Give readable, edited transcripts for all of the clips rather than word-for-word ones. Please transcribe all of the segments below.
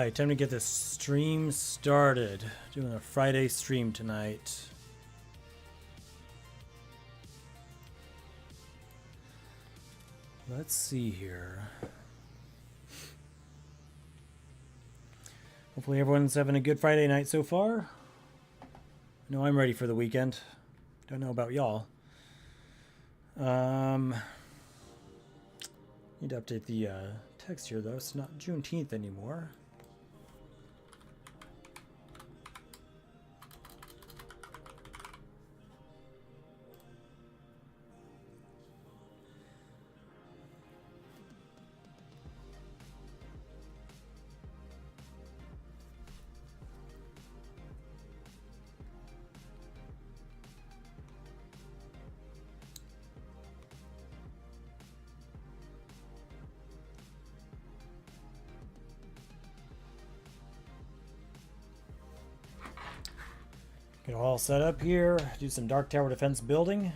Alright, time to get this stream started. Doing a Friday stream tonight. Let's see here. Hopefully everyone's having a good Friday night so far. I know I'm ready for the weekend. Don't know about y'all. Need to update the text here though. It's not Juneteenth anymore. Get all set up here. Do some Dark Tower defense building.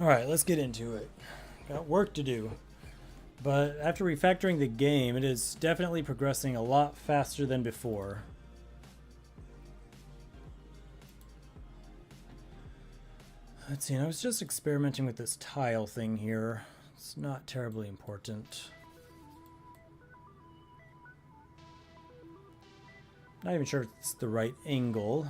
Alright, let's get into it. Got work to do. But after refactoring the game, it is definitely progressing a lot faster than before. Let's see, I was just experimenting with this tile thing here. It's not terribly important. Not even sure it's the right angle.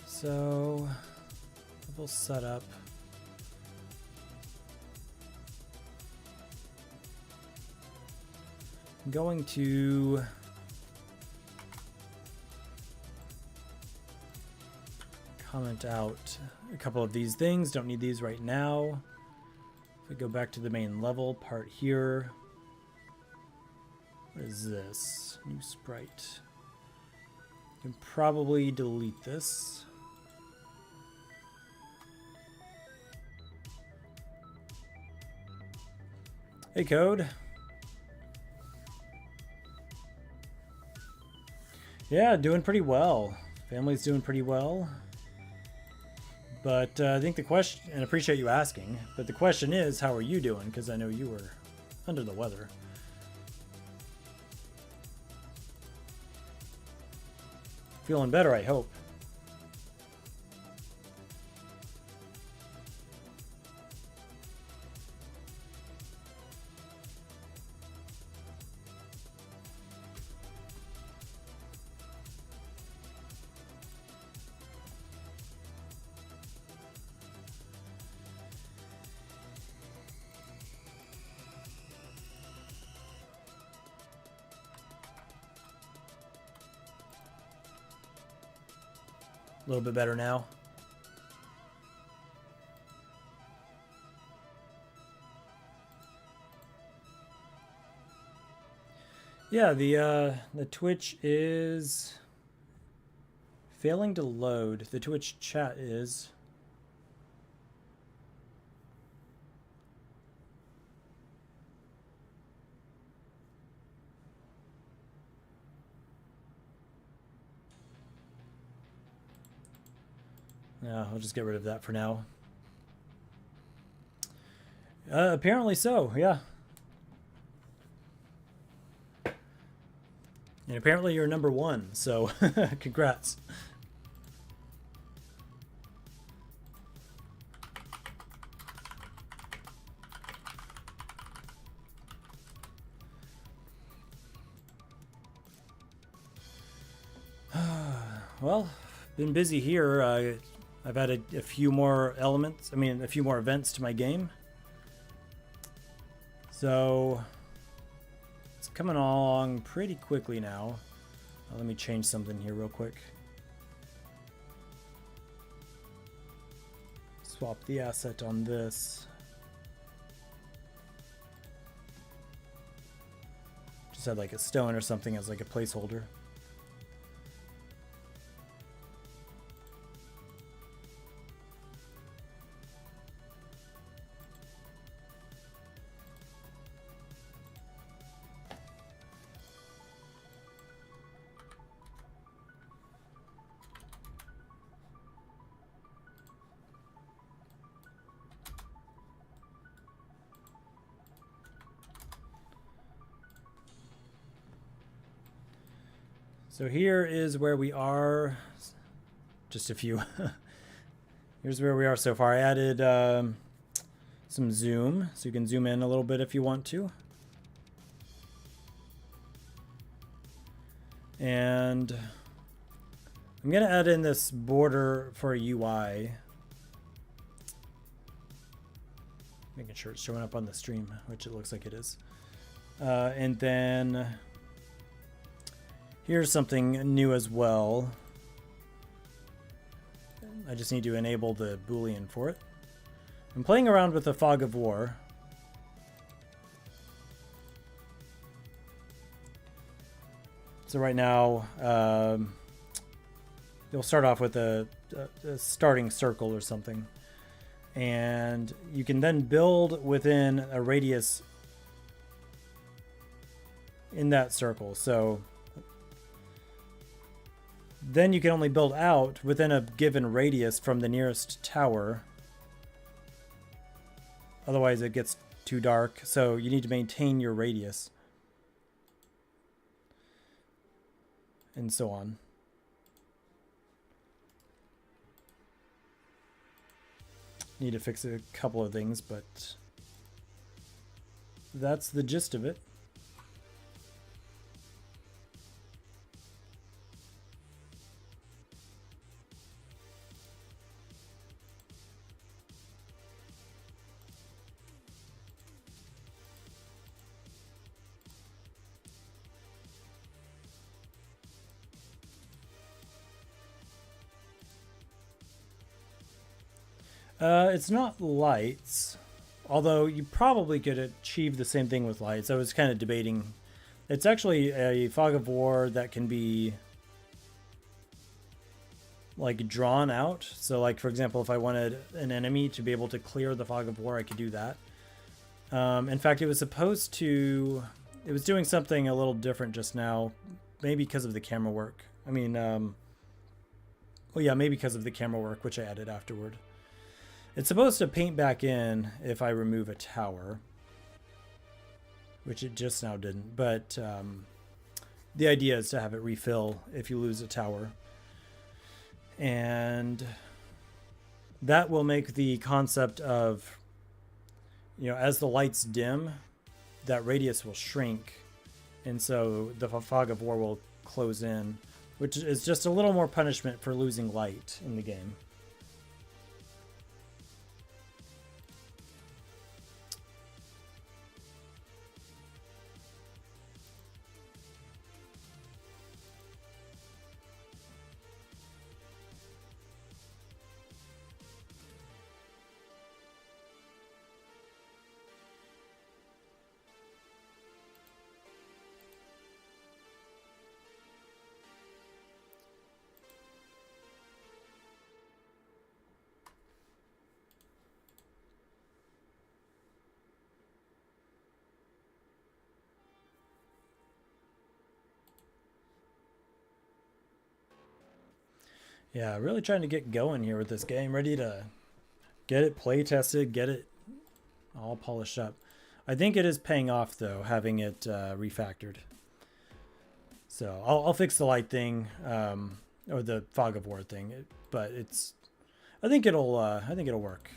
So, level setup. I'm going to comment out a couple of these things. Don't need these right now. If we go back to the main level part here. What is this? New sprite. You can probably delete this. Hey, Code. Yeah, doing pretty well. Family's doing pretty well. But I think the question, and I appreciate you asking, but the question is, how are you doing? Because I know you were under the weather. Feeling better, I hope. A little bit better now. Yeah, the Twitch is failing to load. The Twitch chat is. Yeah, I'll just get rid of that for now. Apparently so, yeah. And apparently you're number 1, so congrats. Well, been busy here. I've added a few more elements, a few more events to my game. So it's coming along pretty quickly now. Let me change something here real quick. Swap the asset on this. Just had like a stone or something as like a placeholder. So here is where we are. Just a few. Here's where we are so far. I added some zoom, so you can zoom in a little bit if you want to. And I'm going to add in this border for a UI. Making sure it's showing up on the stream, which it looks like it is. And then here's something new as well. I just need to enable the Boolean for it. I'm playing around with the Fog of War. So right now, you'll start off with a starting circle or something. And you can then build within a radius in that circle. So then you can only build out within a given radius from the nearest tower. Otherwise it gets too dark. So you need to maintain your radius. And so on. Need to fix a couple of things, but that's the gist of it. It's not lights, although you probably could achieve the same thing with lights. I was kind of debating. It's actually a Fog of War that can be like drawn out. So like, for example, if I wanted an enemy to be able to clear the Fog of War, I could do that. In fact, it was supposed to, it was doing something a little different just now, maybe because of the camera work. Well, yeah, maybe because of the camera work, which I added afterward. It's supposed to paint back in if I remove a tower, which it just now didn't. But the idea is to have it refill if you lose a tower. And that will make the concept of, you know, as the lights dim, that radius will shrink. And so the Fog of War will close in, which is just a little more punishment for losing light in the game. Yeah, really trying to get going here with this game. Ready to get it play tested, get it all polished up. I think it is paying off though, having it refactored. So I'll fix the light thing, or the fog of war thing, but it's. I think it'll work.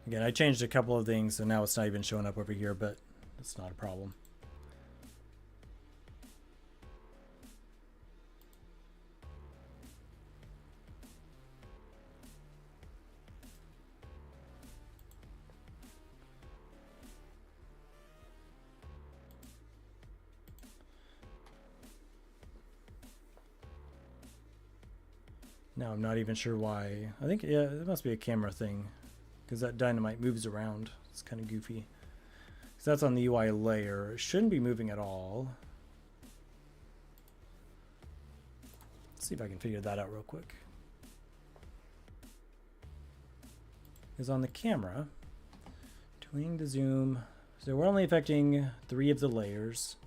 Again, I changed a couple of things, so now it's not even showing up over here, but it's not a problem. Now I'm not even sure why. I think, yeah, it must be a camera thing, because that dynamite moves around. It's kind of goofy. So that's on the UI layer. It shouldn't be moving at all. Let's see if I can figure that out real quick. Is on the camera, tuning the zoom. So we're only affecting 3 of the layers.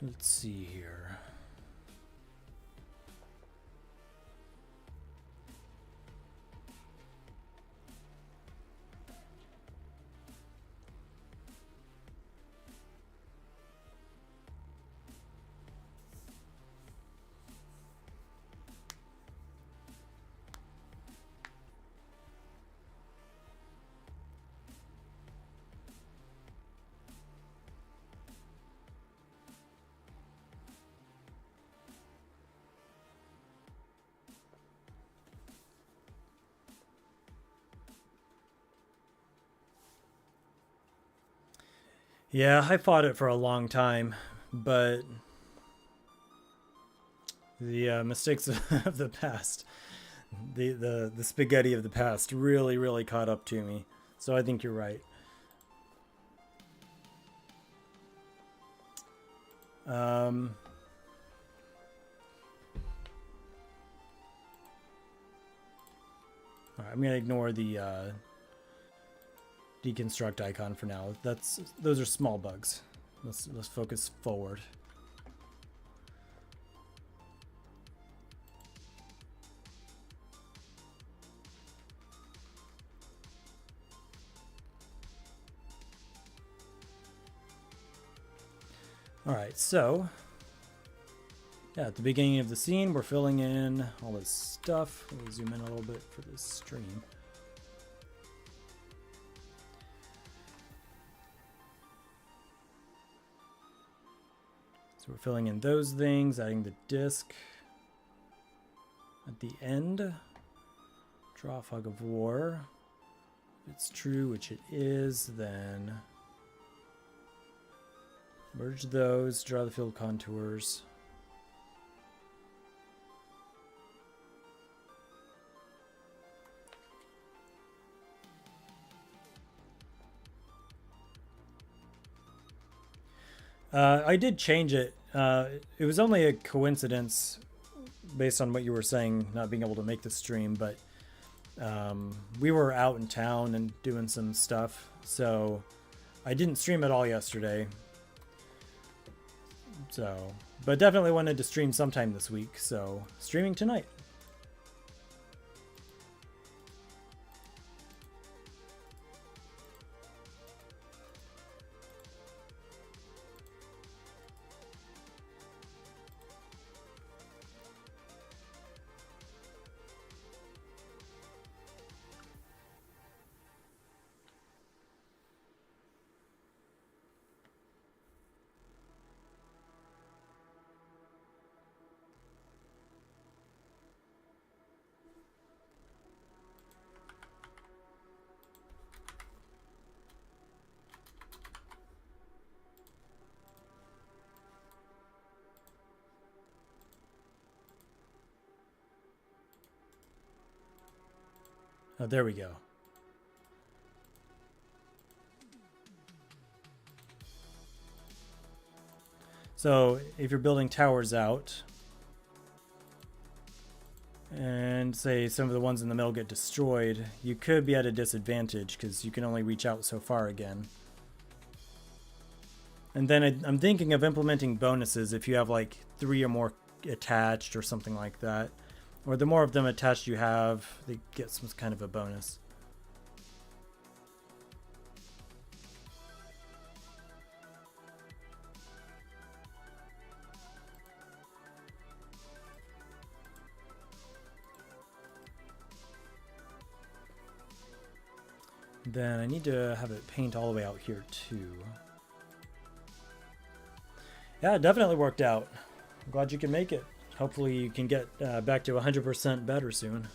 Let's see here. Yeah, I fought it for a long time, but the mistakes of the past, the spaghetti of the past, really caught up to me. So I think you're right. Um, all right, I'm gonna ignore the deconstruct icon for now. Those are small bugs. Let's focus forward. All right, so yeah, at the beginning of the scene, we're filling in all this stuff. Let me zoom in a little bit for this stream. So we're filling in those things, adding the disc. At the end, draw fog of war. If it's true, which it is, then merge those, draw the field contours. I did change it. It was only a coincidence based on what you were saying, not being able to make the stream, but we were out in town and doing some stuff, so I didn't stream at all yesterday. So, but definitely wanted to stream sometime this week, so streaming tonight. Oh, there we go. So if you're building towers out, and say some of the ones in the middle get destroyed, you could be at a disadvantage because you can only reach out so far again. And then I'm thinking of implementing bonuses if you have like 3 or more attached or something like that. Or the more of them attached you have, they get some kind of a bonus. Then I need to have it paint all the way out here too. Yeah, it definitely worked out. I'm glad you can make it. Hopefully you can get back to 100% better soon.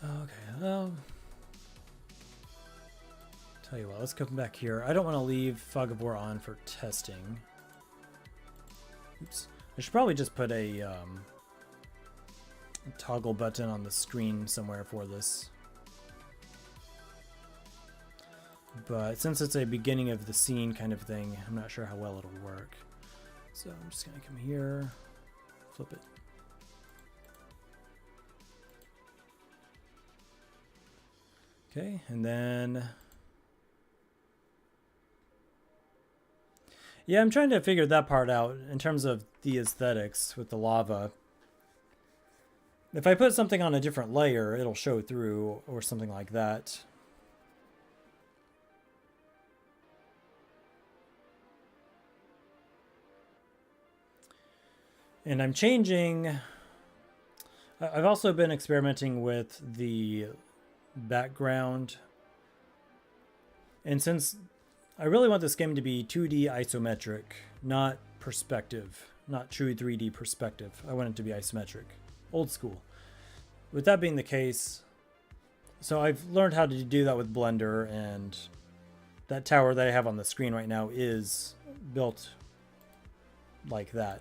Okay, tell you what, let's come back here. I don't want to leave Fog of War on for testing. Oops. I should probably just put a toggle button on the screen somewhere for this. But since it's a beginning of the scene kind of thing, I'm not sure how well it'll work. So I'm just going to come here, flip it. Okay, and then... yeah, I'm trying to figure that part out in terms of the aesthetics with the lava. If I put something on a different layer, it'll show through or something like that. And I'm changing... I've also been experimenting with the background. And since I really want this game to be 2D isometric, not perspective, not true 3D perspective. I want it to be isometric, old school. With that being the case, so I've learned how to do that with Blender, and that tower that I have on the screen right now is built like that.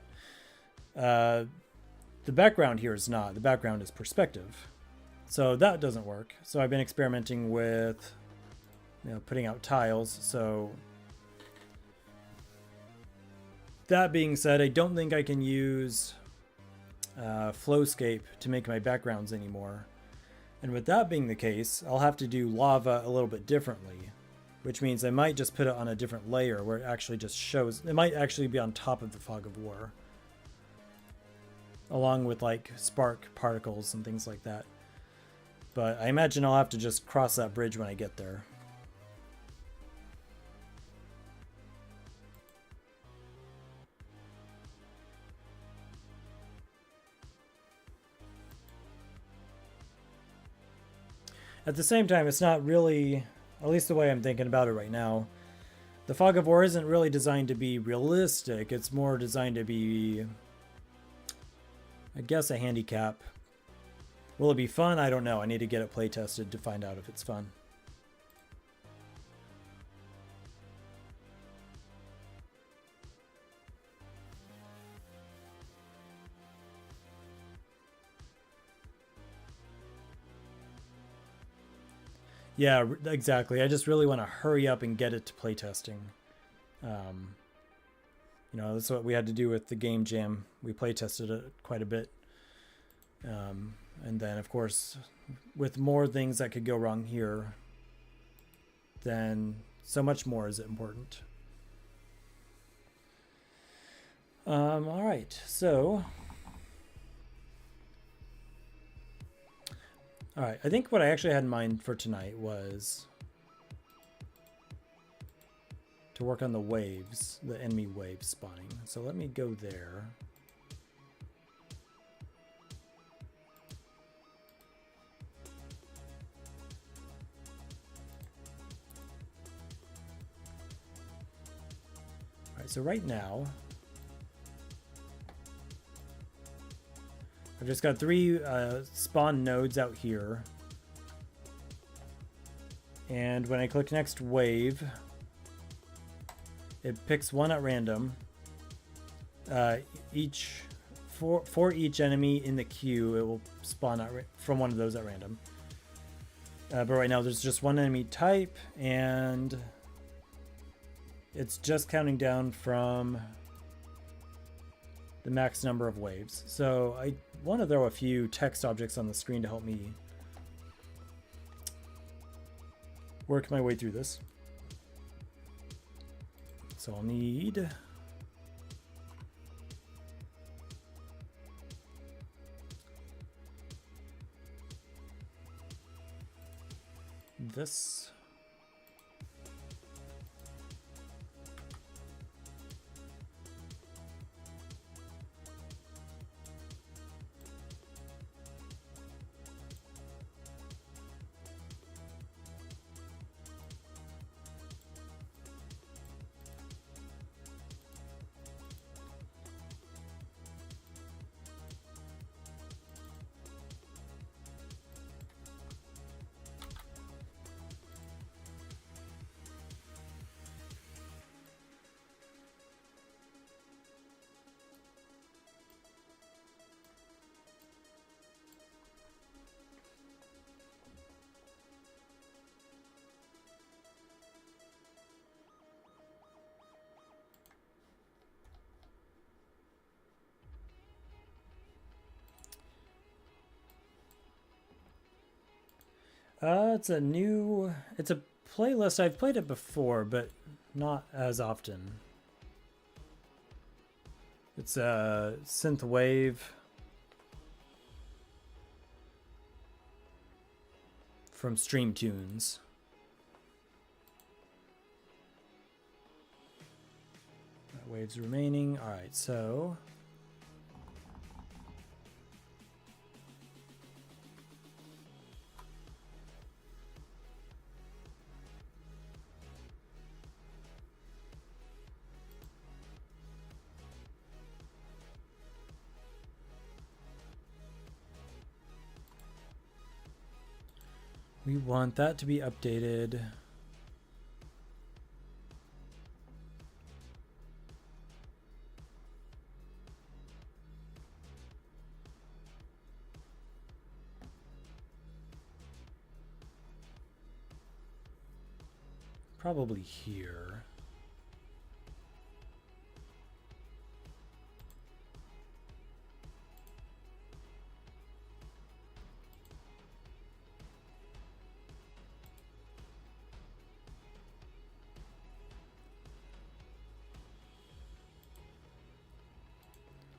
The background here is not. The background is perspective. So that doesn't work. So I've been experimenting with, putting out tiles. So that being said, I don't think I can use Flowscape to make my backgrounds anymore. And with that being the case, I'll have to do lava a little bit differently, which means I might just put it on a different layer where it actually just shows. It might actually be on top of the Fog of War, along with like spark particles and things like that. But I imagine I'll have to just cross that bridge when I get there. At the same time, it's not really, at least the way I'm thinking about it right now, the Fog of War isn't really designed to be realistic. It's more designed to be, I guess, a handicap. Will it be fun? I don't know. I need to get it play tested to find out if it's fun. Yeah, exactly. I just really want to hurry up and get it to playtesting. That's what we had to do with the Game Jam. We playtested it quite a bit. And then, of course, with more things that could go wrong here, then so much more is important. All right, so all right, I think what I actually had in mind for tonight was to work on the waves, the enemy wave spawning. So let me go there. All right, so right now, I've just got 3 spawn nodes out here. And when I click next wave, it picks one at random. For each enemy in the queue, it will spawn from one of those at random. But right now there's just one enemy type, and it's just counting down from the max number of waves. So I want to throw a few text objects on the screen to help me work my way through this. So I'll need this. It's a playlist. I've played it before, but not as often. It's a synthwave from Stream Tunes. Waves remaining. All right, so we want that to be updated. Probably here.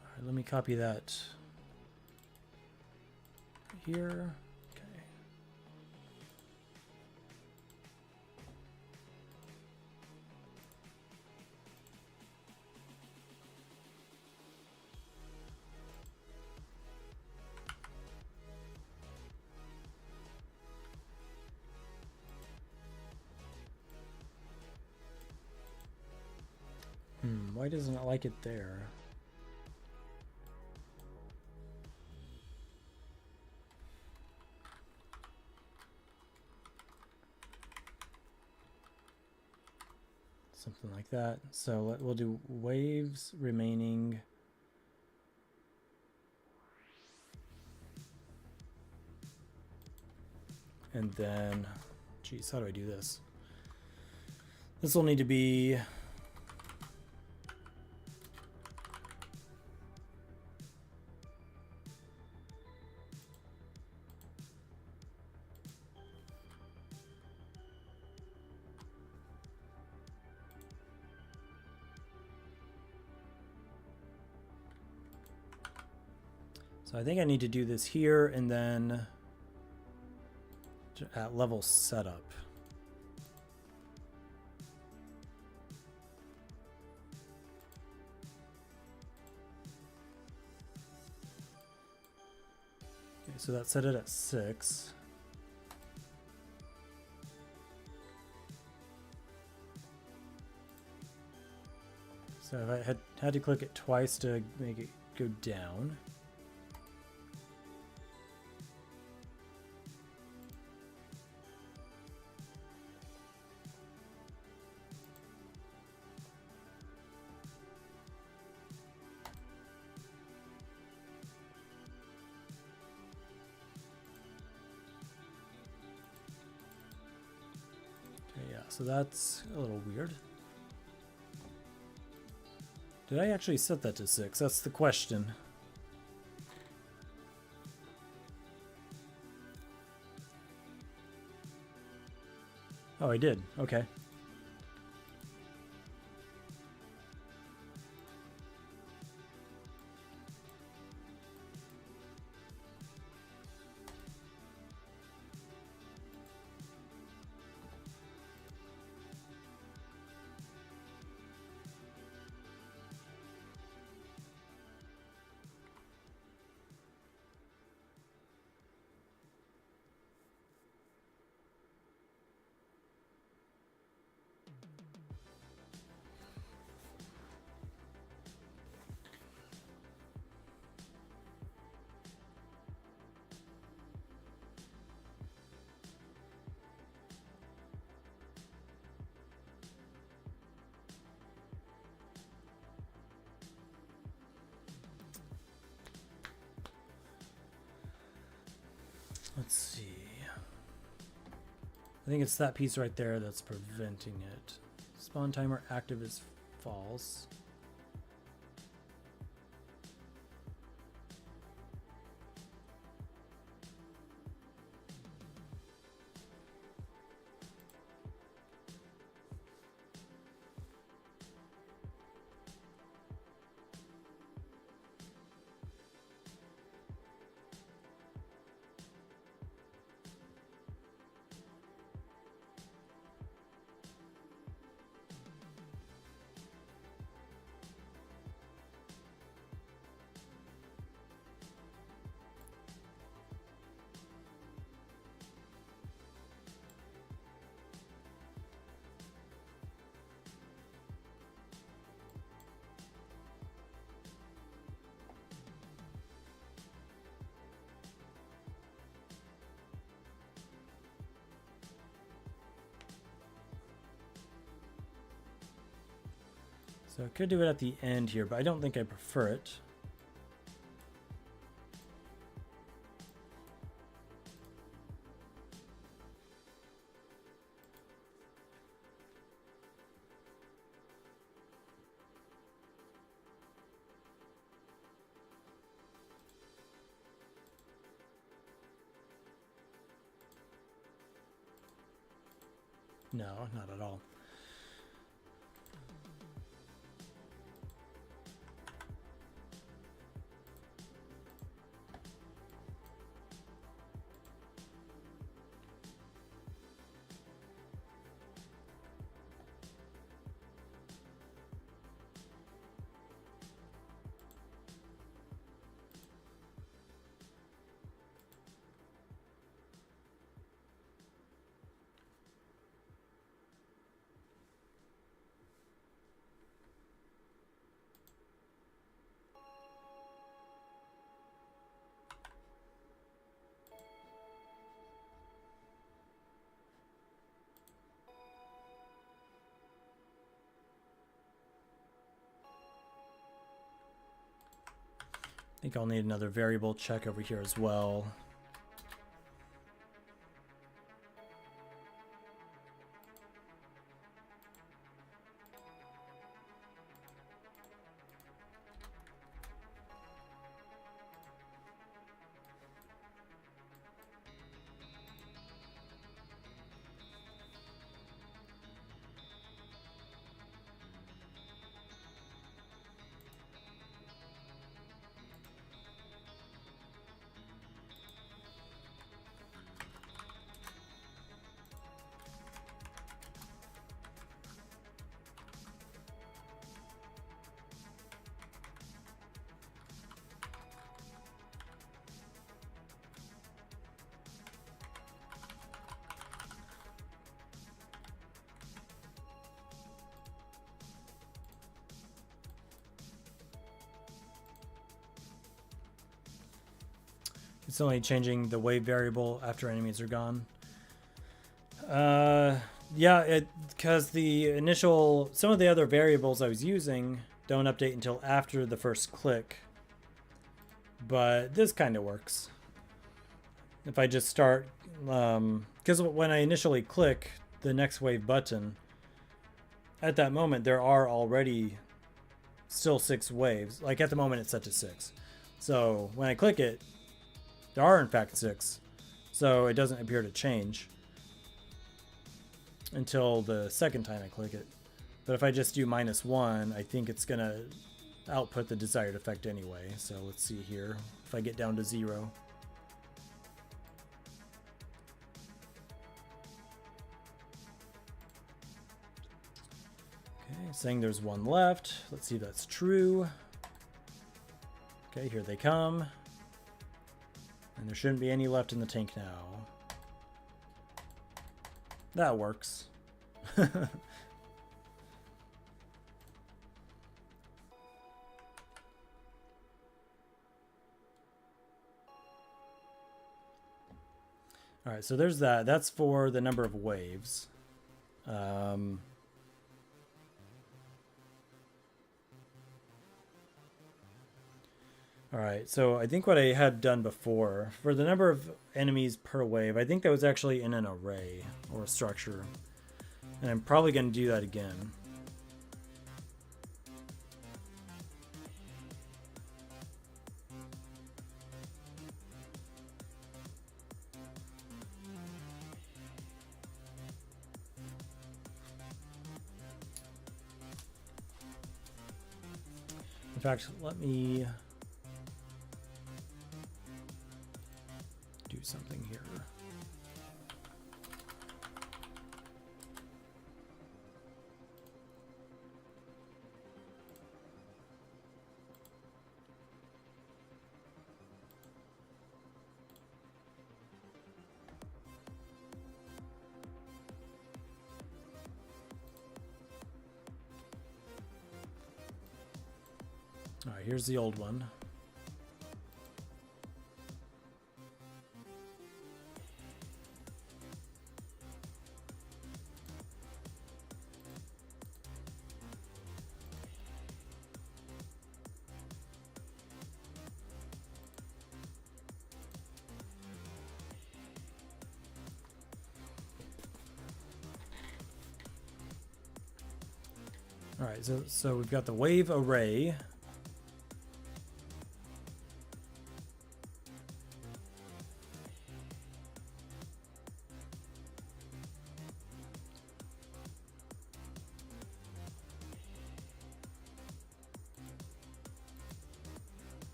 All right, let me copy that here. Why doesn't it like it there? Something like that. So we'll do waves remaining. And then, geez, how do I do this? This will need to be So I think I need to do this here and then at level setup. Okay, so that set it at 6. So if I had to click it twice to make it go down. Okay, yeah, so that's a little weird. Did I actually set that to 6? That's the question. Oh, I did. Okay. Let's see. I think it's that piece right there that's preventing it. Spawn timer active is false. So I could do it at the end here, but I don't think I prefer it. No, not at all. I think I'll need another variable check over here as well. It's only changing the wave variable after enemies are gone. Yeah, because the initial, some of the other variables I was using don't update until after the first click. But this kind of works. If I just start, because when I initially click the next wave button, at that moment there are already still 6 waves. Like at the moment it's set to 6. So when I click it, there are in fact 6. So it doesn't appear to change until the second time I click it. But if I just do -1, I think it's going to output the desired effect anyway. So let's see here. If I get down to 0. Okay, saying there's 1 left. Let's see if that's true. Okay, here they come. And there shouldn't be any left in the tank now. That works. All right, so there's that. That's for the number of waves. All right, so I think what I had done before, for the number of enemies per wave, I think that was actually in an array or a structure. And I'm probably going to do that again. In fact, let me do something here. All right, here's the old one. All right, so we've got the wave array.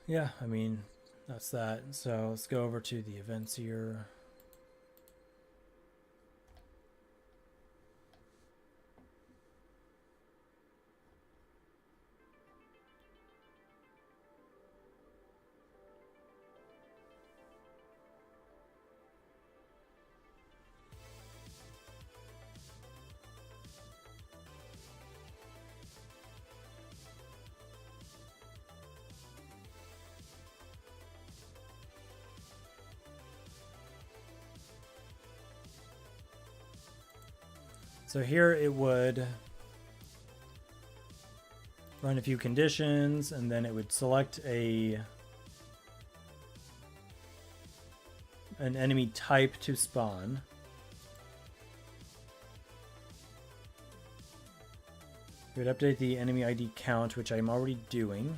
Yeah, I mean, that's that. So let's go over to the events here. So here it would run a few conditions, and then it would select an enemy type to spawn. It would update the enemy ID count, which I'm already doing.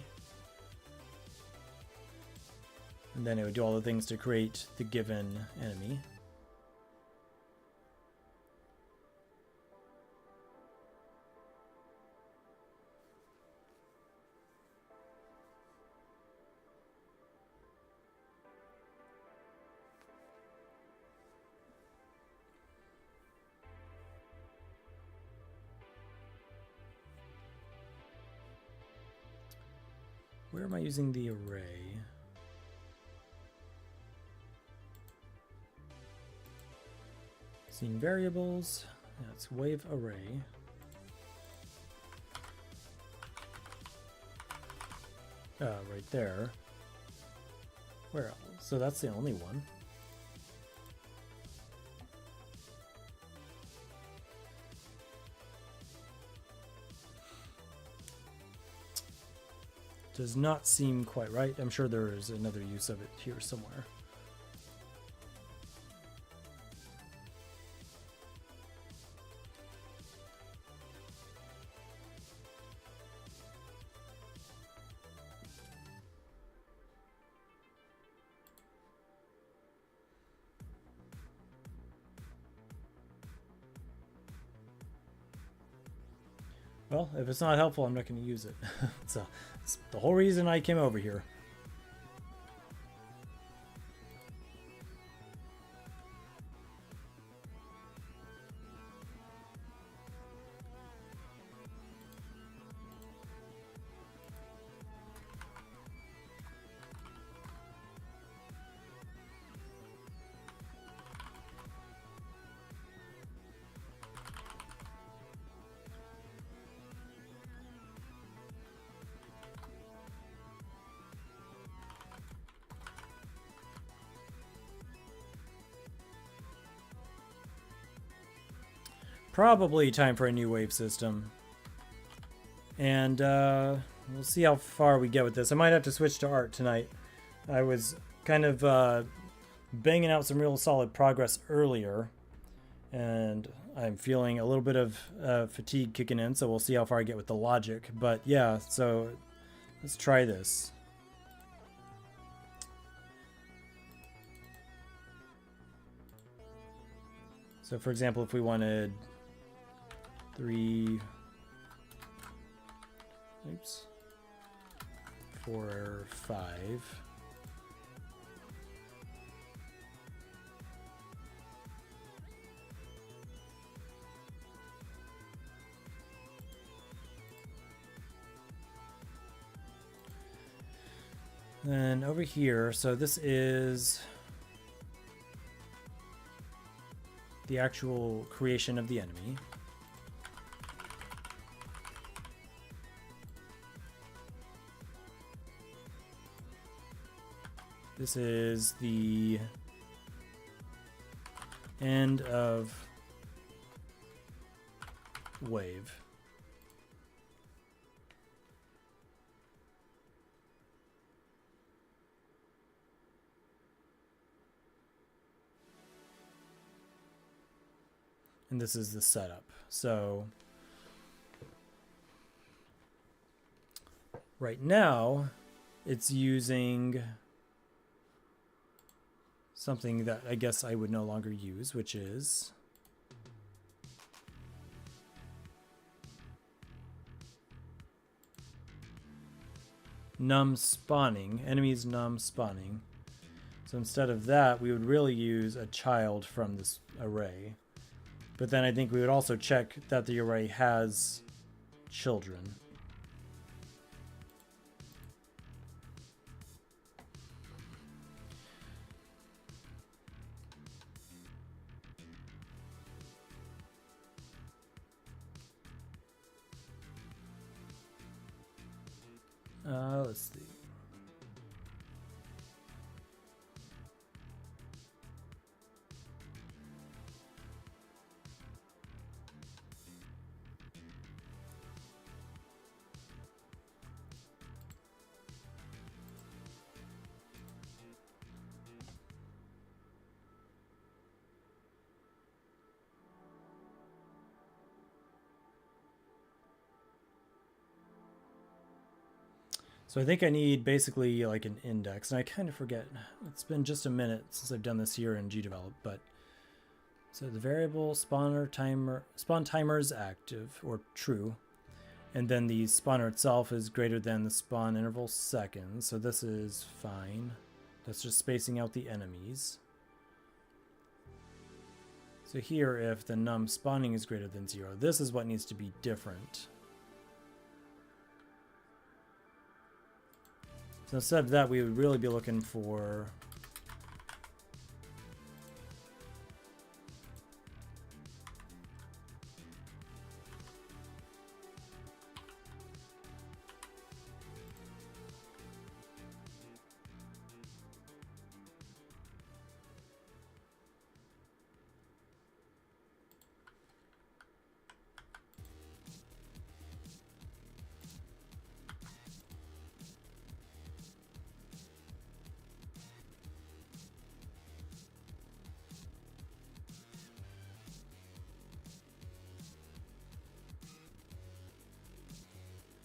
And then it would do all the things to create the given enemy. where am I using the array? Scene variables. That's wave array. Right there. Where else? So that's the only one. Does not seem quite right. I'm sure there is another use of it here somewhere. Well, if it's not helpful, I'm not going to use it. So, it's the whole reason I came over here. Probably time for a new wave system. And we'll see how far we get with this. I might have to switch to art tonight. I was kind of banging out some real solid progress earlier. And I'm feeling a little bit of fatigue kicking in, so we'll see how far I get with the logic. But yeah, so let's try this. So for example, if we wanted 3, oops, 4, 5. Then over here, so this is the actual creation of the enemy. This is the end of wave. And this is the setup. So right now it's using something that I guess I would no longer use, which is num spawning, enemies num spawning. So instead of that, we would really use a child from this array. But then I think we would also check that the array has children. Let's see. So I think I need basically like an index, and I kind of forget. It's been just a minute since I've done this here in GDevelop, but so the variable spawn timer is active or true, and then the spawner itself is greater than the spawn interval seconds. So this is fine. That's just spacing out the enemies. So here, if the num spawning is greater than 0, this is what needs to be different. So instead of that, we would really be looking for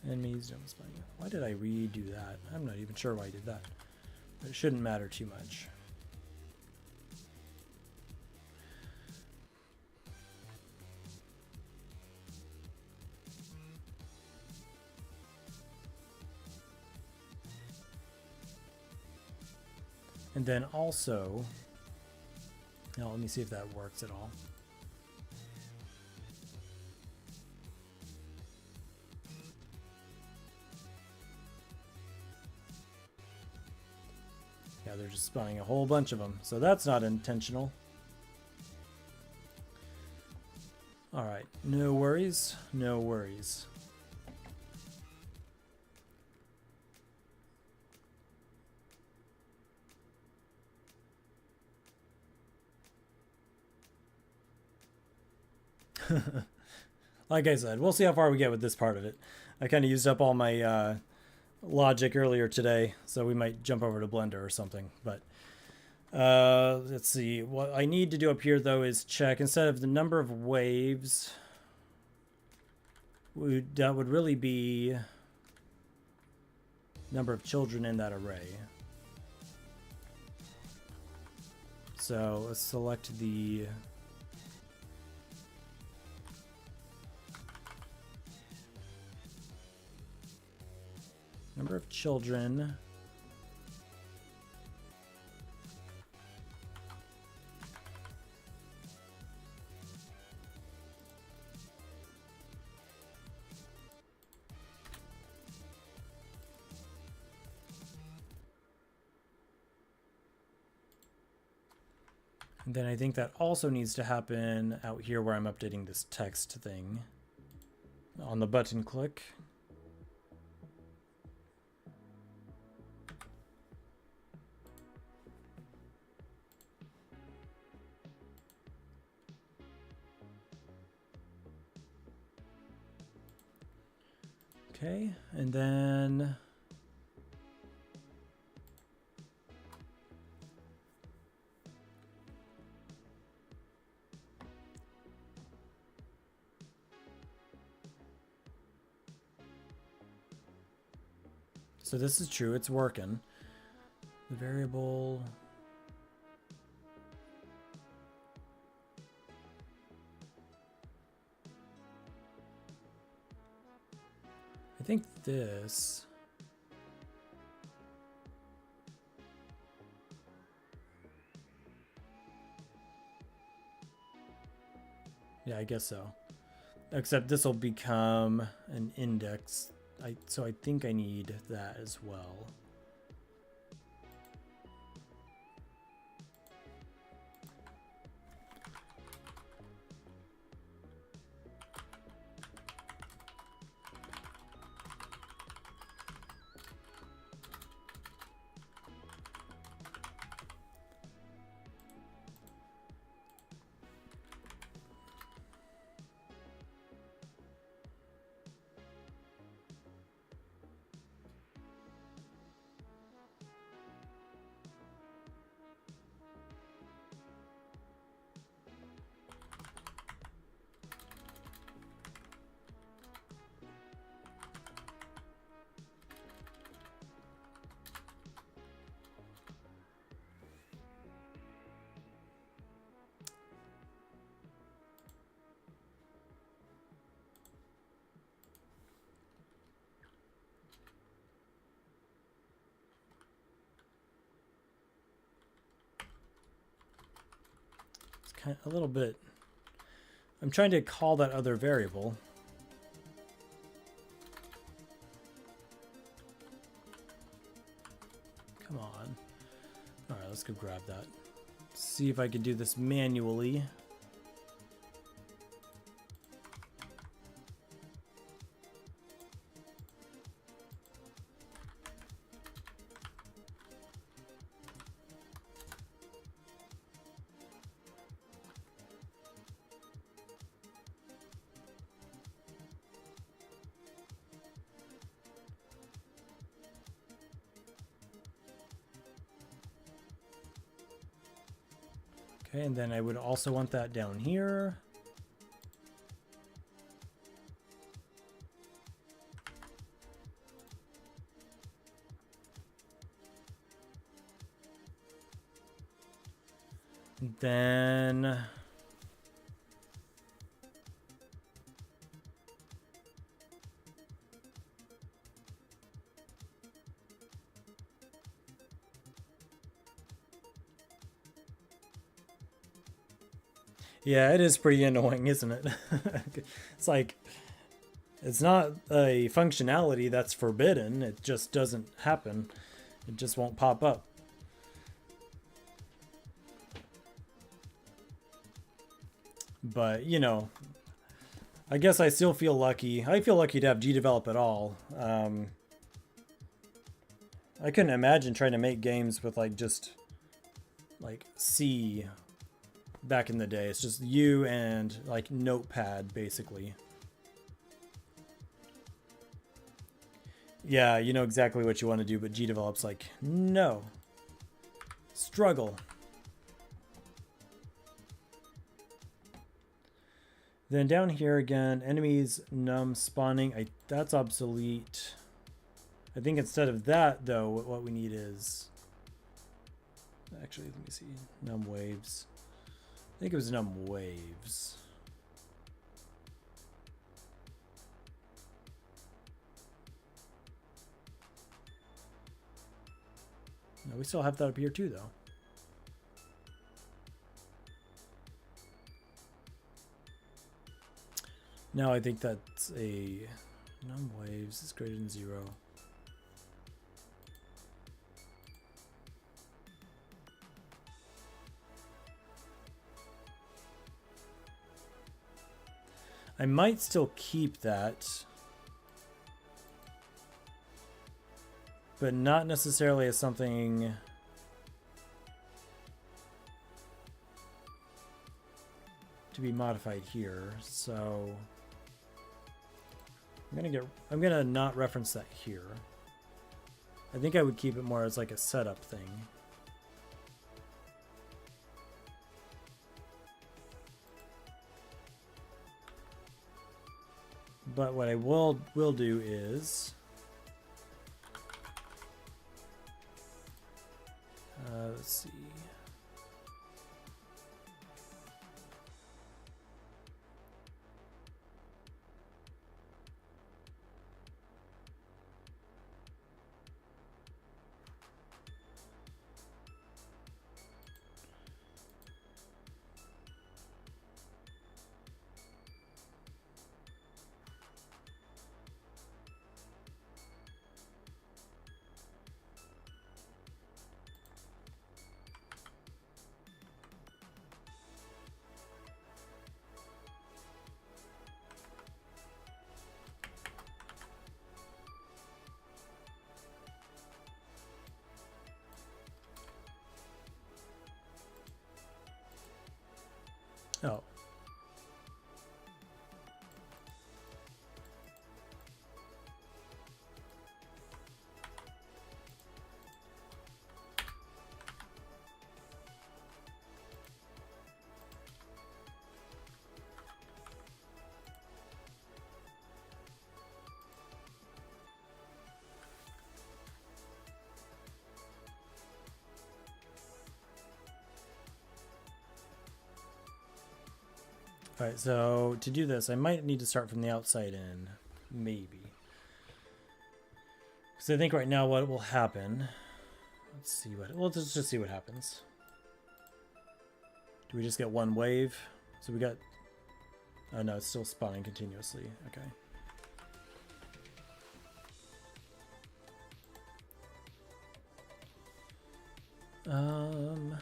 enemies don't spy. Why did I redo that? I'm not even sure why I did that. But it shouldn't matter too much. And then also, now let me see if that works at all. Yeah, they're just spawning a whole bunch of them. So that's not intentional. All right, no worries, no worries. Like I said, we'll see how far we get with this part of it. I kind of used up all my logic earlier today, so we might jump over to Blender or something. But let's see. What I need to do up here, though, is check instead of the number of waves. That would really be number of children in that array. So let's select the number of children. And then I think that also needs to happen out here where I'm updating this text thing on the button click. Okay, and then so this is true, it's working. The variable I think this yeah, I guess so. Except this will become an index. So I think I need that as well. Kind of a little bit. I'm trying to call that other variable. let's go grab that. See if I can do this manually. Okay, and then I would also want that down here. Then yeah, it is pretty annoying, isn't it? It's like, it's not a functionality that's forbidden. It just doesn't happen. It just won't pop up. But, you know, I guess I still feel lucky. I feel lucky to have GDevelop at all. I couldn't imagine trying to make games with like just like C back in the day. It's just you and like Notepad basically. Yeah, you know exactly what you want to do, but GDevelop's like, no. Struggle. Then down here again, enemies num spawning. That's obsolete. I think instead of that, though, what we need is... Actually, let me see. Num waves. I think it was num waves. No, we still have that up here too, though. No, I think that's a num waves is greater than 0. I might still keep that, but not necessarily as something to be modified here. So I'm gonna not reference that here. I think I would keep it more as like a setup thing. But what I will do is let's see. Oh. All right, so to do this, I might need to start from the outside in, maybe. Because I think right now what will happen, let's see what, well, let's just see what happens. Do we just get one wave? So we got, oh no, it's still spawning continuously, okay. Um,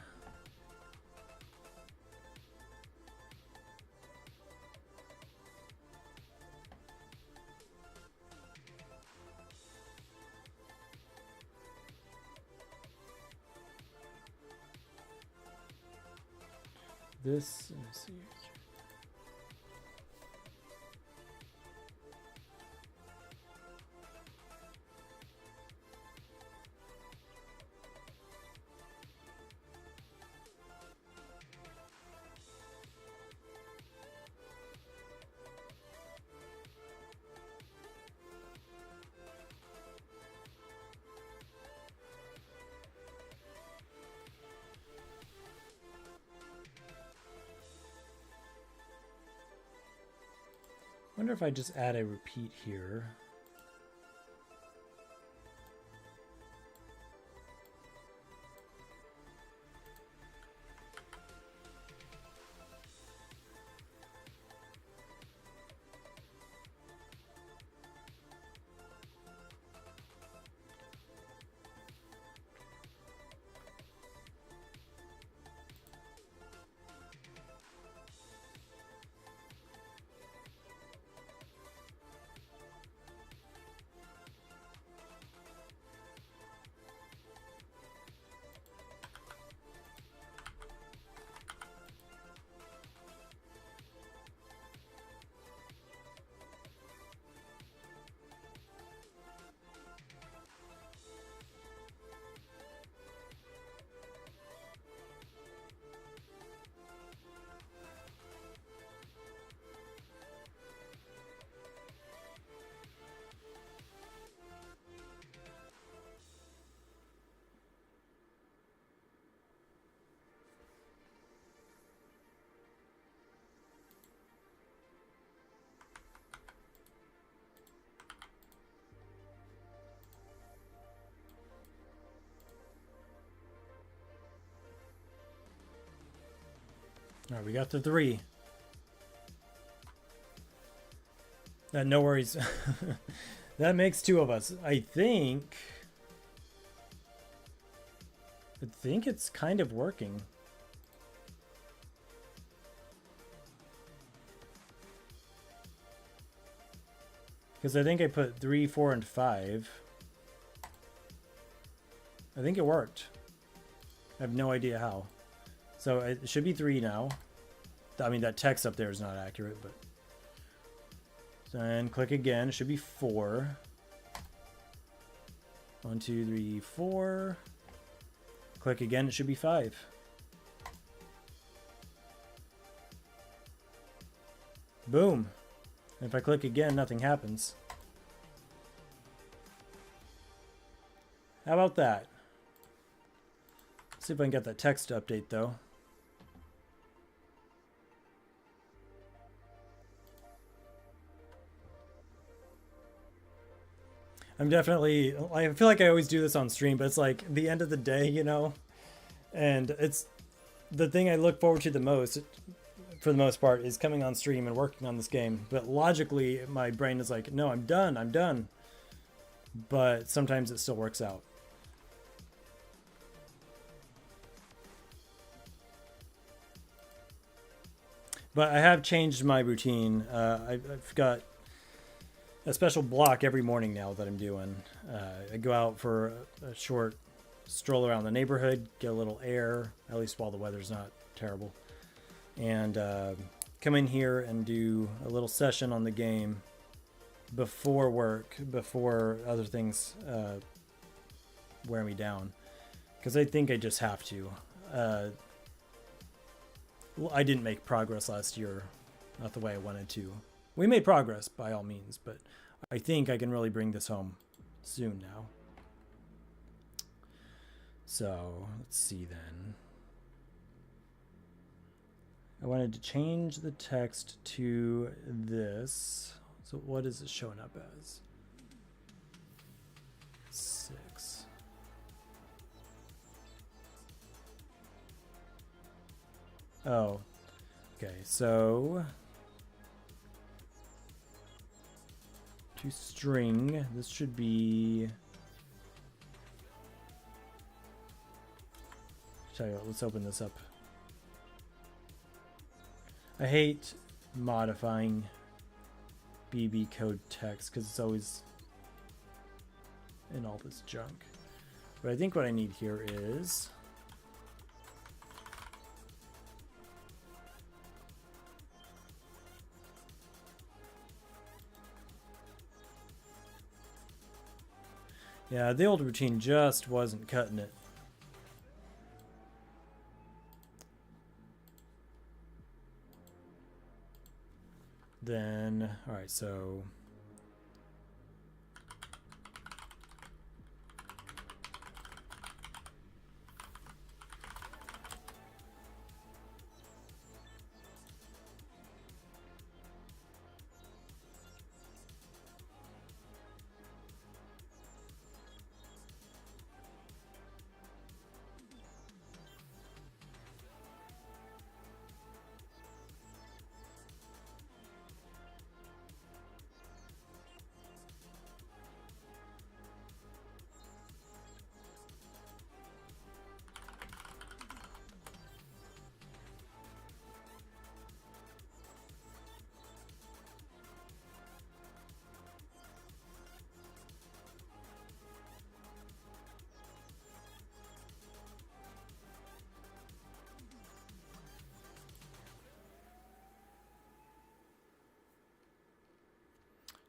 this, let me see. Wonder if I just add a repeat here. All right, we got the 3. No worries. That makes 2 of us. I think it's kind of working. Because I think I put 3, 4, and 5. I think it worked. I have no idea how. So it should be 3 now. I mean, that text up there is not accurate, but... Then click again. It should be 4. 1, 2, 3, 4. Click again. It should be 5. Boom. If I click again, nothing happens. How about that? See if I can get that text to update, though. I'm definitely... I feel like I always do this on stream, but it's like the end of the day, you know? And it's the thing I look forward to the most, for the most part, is coming on stream and working on this game. But logically, my brain is like, no, I'm done. But sometimes it still works out. But I have changed my routine. I've got a special block every morning now that I'm doing. I go out for a short stroll around the neighborhood, get a little air, at least while the weather's not terrible, and come in here and do a little session on the game before work, before other things wear me down, because I think I just have to. I didn't make progress last year, not the way I wanted to. We made progress by all means, but I think I can really bring this home soon now. So let's see then. I wanted to change the text to this. So what is it showing up as? 6. Oh, okay, so to string, this should be tell you what, let's open this up. I hate modifying BB code text because it's always in all this junk. But I think what I need here is yeah, the old routine just wasn't cutting it. Then, all right, so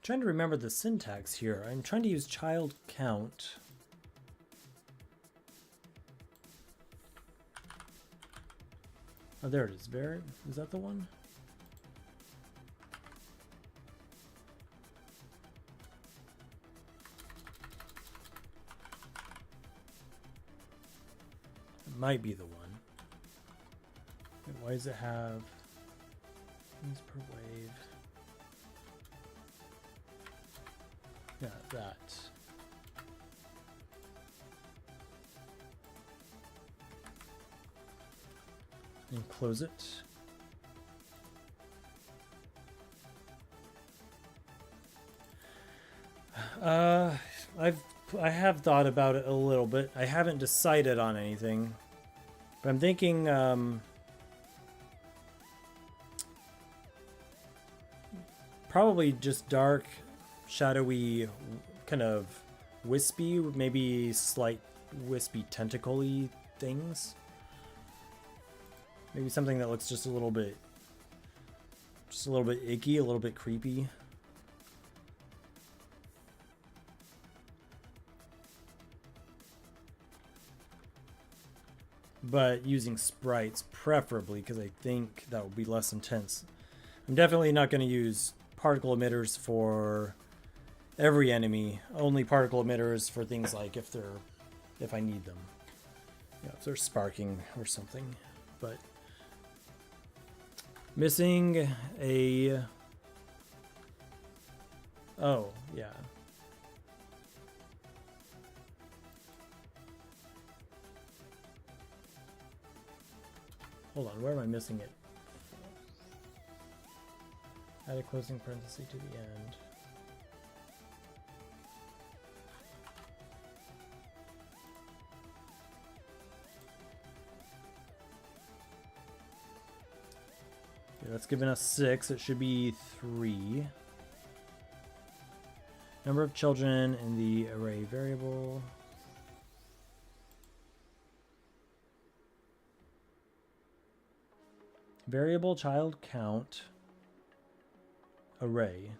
trying to remember the syntax here. I'm trying to use child count. Oh, there it is. Is that the one? It might be the one. Wait, why does it have things per wave? Yeah, that. And close it. I have thought about it a little bit. I haven't decided on anything, but I'm thinking probably just dark, shadowy, kind of wispy, maybe slight wispy tentacle-y things. Maybe something that looks just a little bit icky, a little bit creepy. But using sprites preferably, because I think that would be less intense. I'm definitely not going to use particle emitters for every enemy, only particle emitters for things like if I need them. Yeah, if they're sparking or something. But missing a... Oh, yeah. Hold on, where am I missing it? Add a closing parenthesis to the end. Okay, that's giving us 6. It should be 3. Number of children in the array variable. Variable child count array.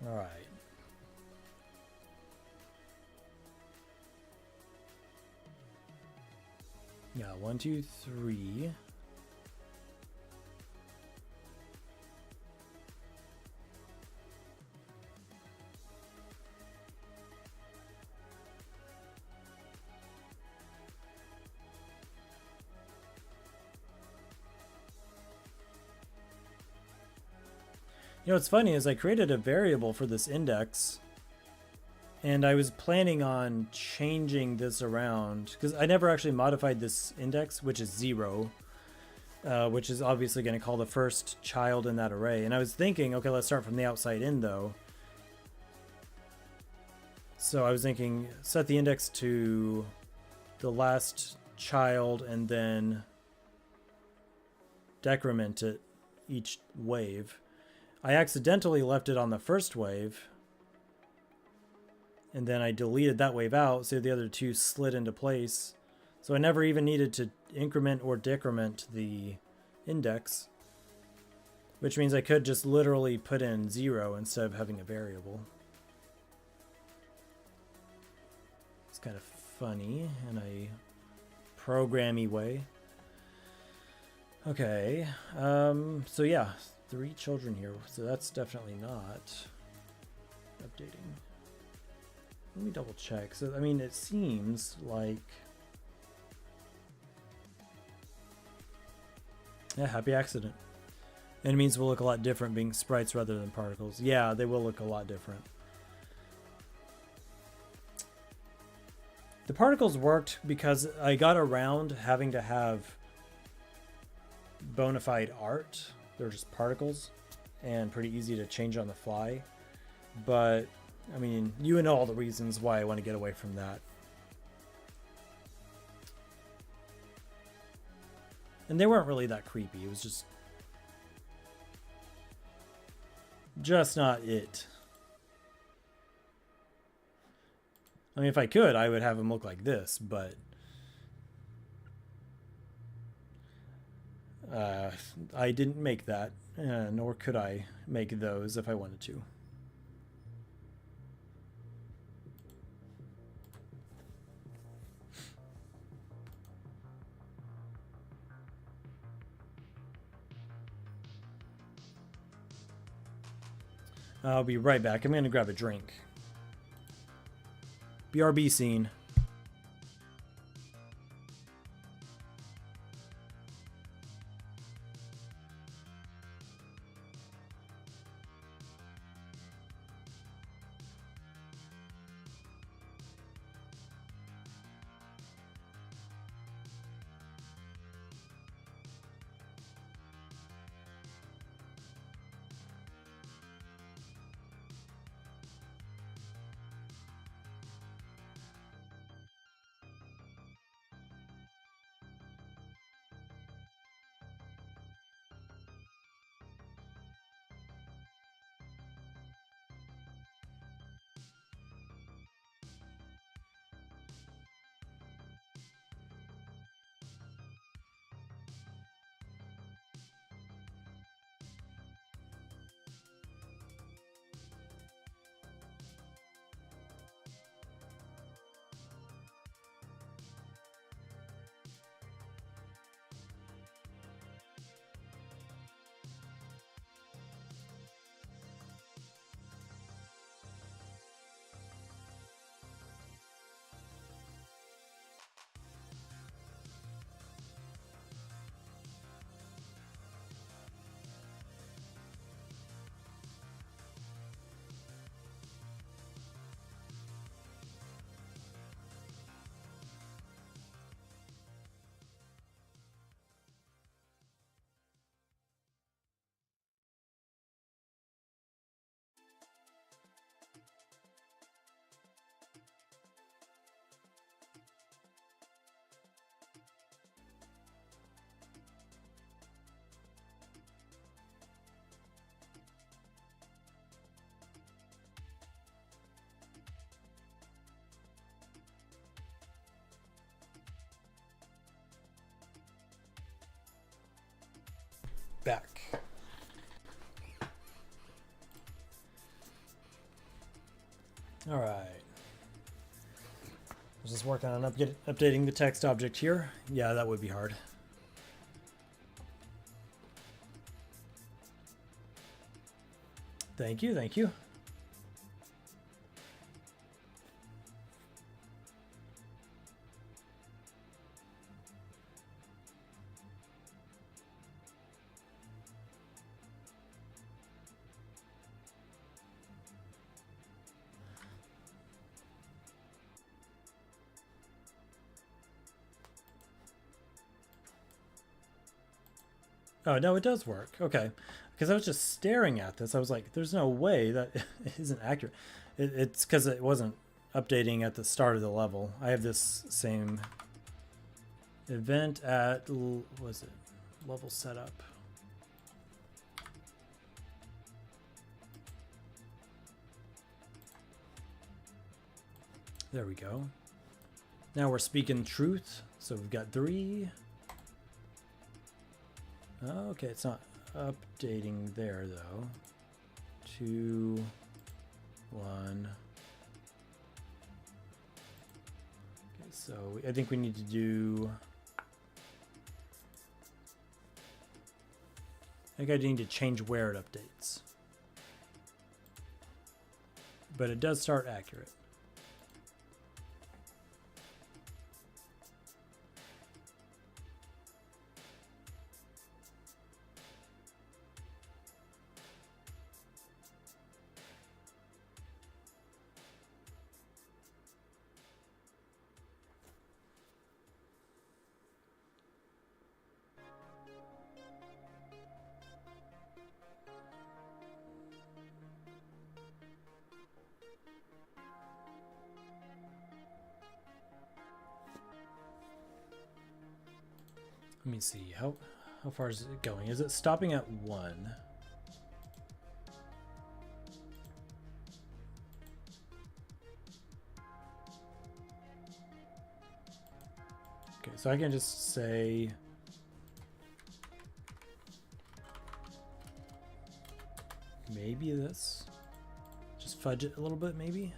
All right. Yeah, 1, 2, 3. You know, what's funny is I created a variable for this index, and I was planning on changing this around because I never actually modified this index, which is 0, which is obviously going to call the first child in that array. And I was thinking, okay, let's start from the outside in though. So I was thinking set the index to the last child and then decrement it each wave. I accidentally left it on the first wave, and then I deleted that wave out, so the other two slid into place. So I never even needed to increment or decrement the index, which means I could just literally put in 0 instead of having a variable. It's kind of funny in a programmy way. Okay, so yeah, 3 children here, so that's definitely not updating. Let me double check. So, I mean, it seems like... Yeah, happy accident. Enemies will look a lot different being sprites rather than particles. Yeah, they will look a lot different. The particles worked because I got around having to have bona fide art. They're just particles and pretty easy to change on the fly. But, I mean, you know all the reasons why I want to get away from that. And they weren't really that creepy. It was just not it. I mean, if I could, I would have them look like this, but I didn't make that, nor could I make those if I wanted to. I'll be right back. I'm going to grab a drink. BRB scene. Back. All right. I was just working on updating the text object here. Yeah, that would be hard. Thank you, thank you. Oh, no, it does work. Okay. Because I was just staring at this. I was like, there's no way that isn't accurate. It's because it wasn't updating at the start of the level. I have this same event at, was it level setup? There we go. Now we're speaking truth. So we've got 3. Okay, it's not updating there though. 2, 1. Okay, so I think we need to do. I think I need to change where it updates. But it does start accurate. Let me see, how far is it going? Is it stopping at 1? Okay, so I can just say maybe this. Just fudge it a little bit, maybe.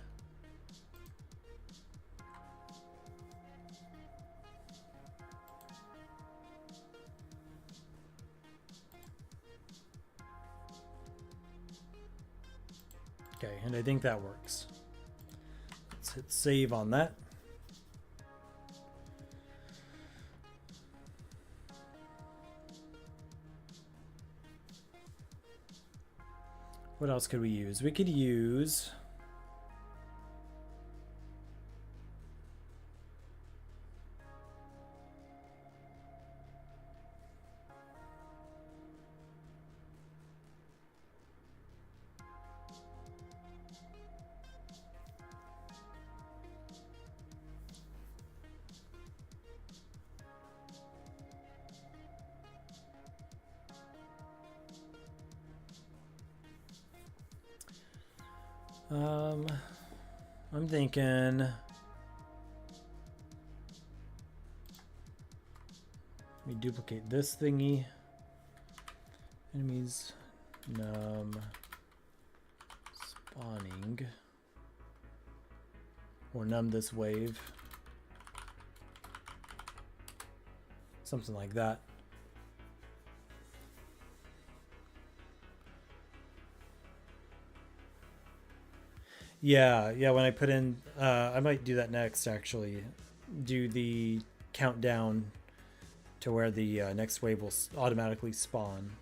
Okay, and I think that works. Let's hit save on that. What else could we use? We could use... I'm thinking... Let me duplicate this thingy. Enemies num spawning. Or num this wave. Something like that. Yeah, when I put in, I might do that next actually. Do the countdown to where the next wave will automatically spawn.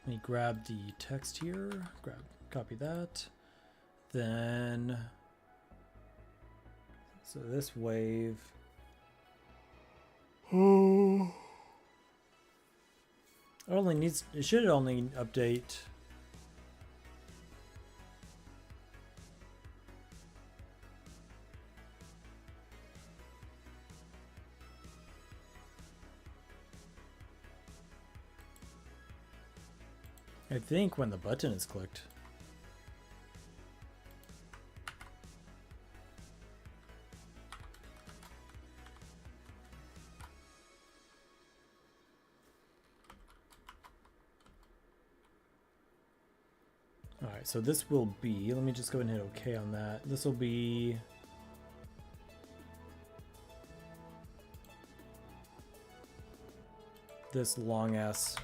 Let me grab the text here, copy that. Then, so this wave. It should only update. I think when the button is clicked. All right, so this will be, let me just go ahead and hit OK on that. This will be this long ass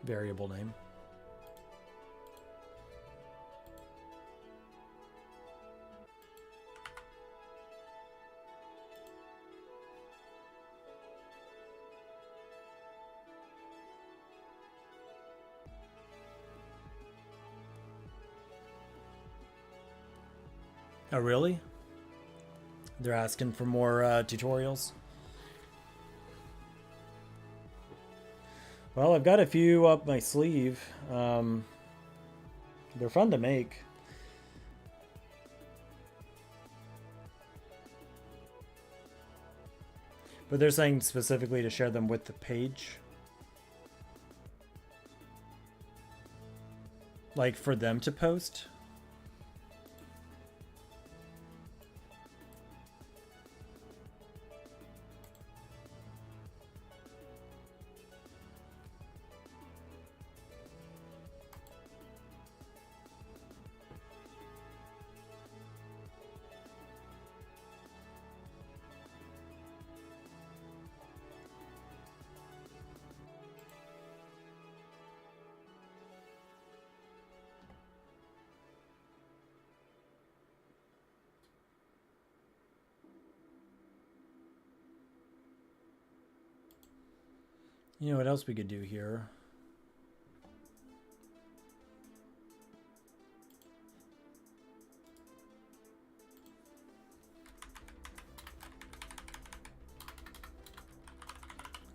variable name. Oh, really? They're asking for more tutorials? Well, I've got a few up my sleeve. They're fun to make. But they're saying specifically to share them with the page. Like for them to post. You know what else we could do here?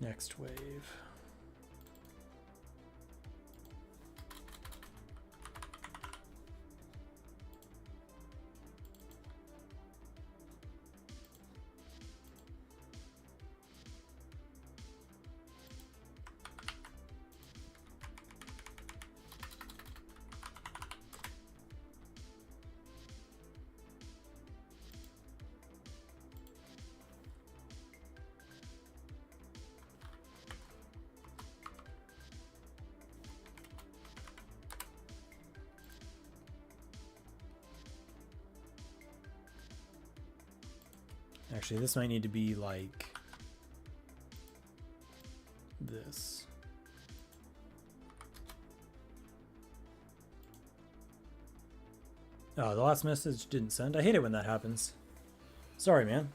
Next wave. Actually, this might need to be like this. Oh, the last message didn't send. I hate it when that happens. Sorry, man.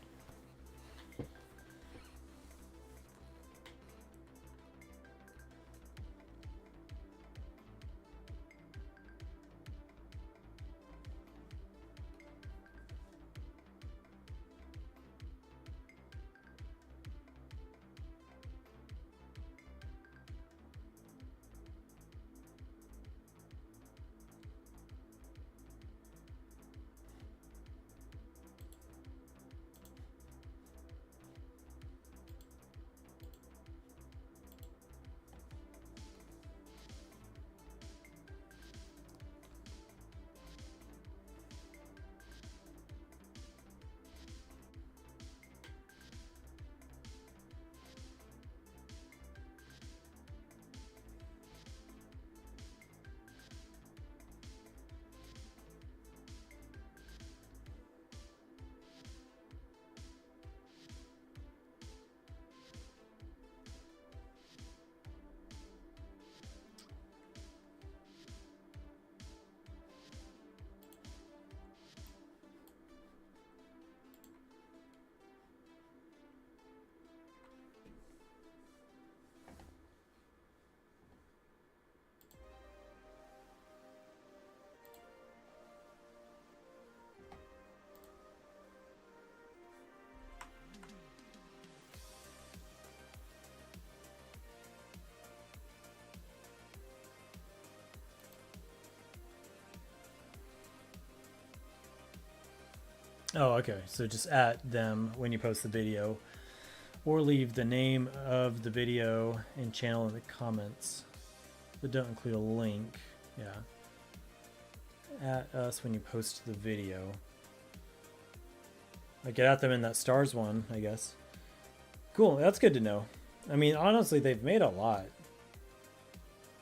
Oh, okay. So just at them when you post the video, or leave the name of the video and channel in the comments. but don't include a link. Yeah. At us when you post the video. I get at them in that stars one, I guess. Cool, that's good to know. I mean, honestly, they've made a lot.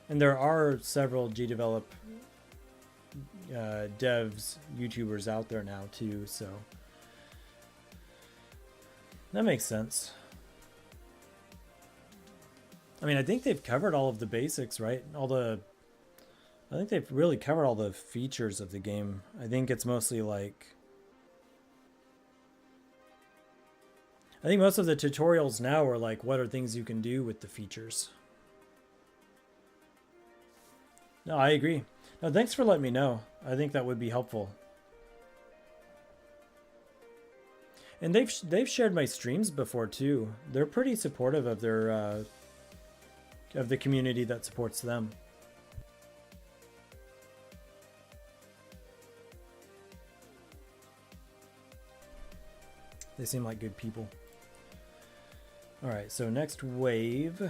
And there are several GDevelop devs, YouTubers out there now too, so that makes sense. I mean, I think they've covered all of the basics, right? I think they've really covered all the features of the game. I think it's mostly like, I think most of the tutorials now are like, what are things you can do with the features? No, I agree. No, thanks for letting me know. I think that would be helpful. And they've shared my streams before too. They're pretty supportive of their of the community that supports them. They seem like good people. All right, so next wave.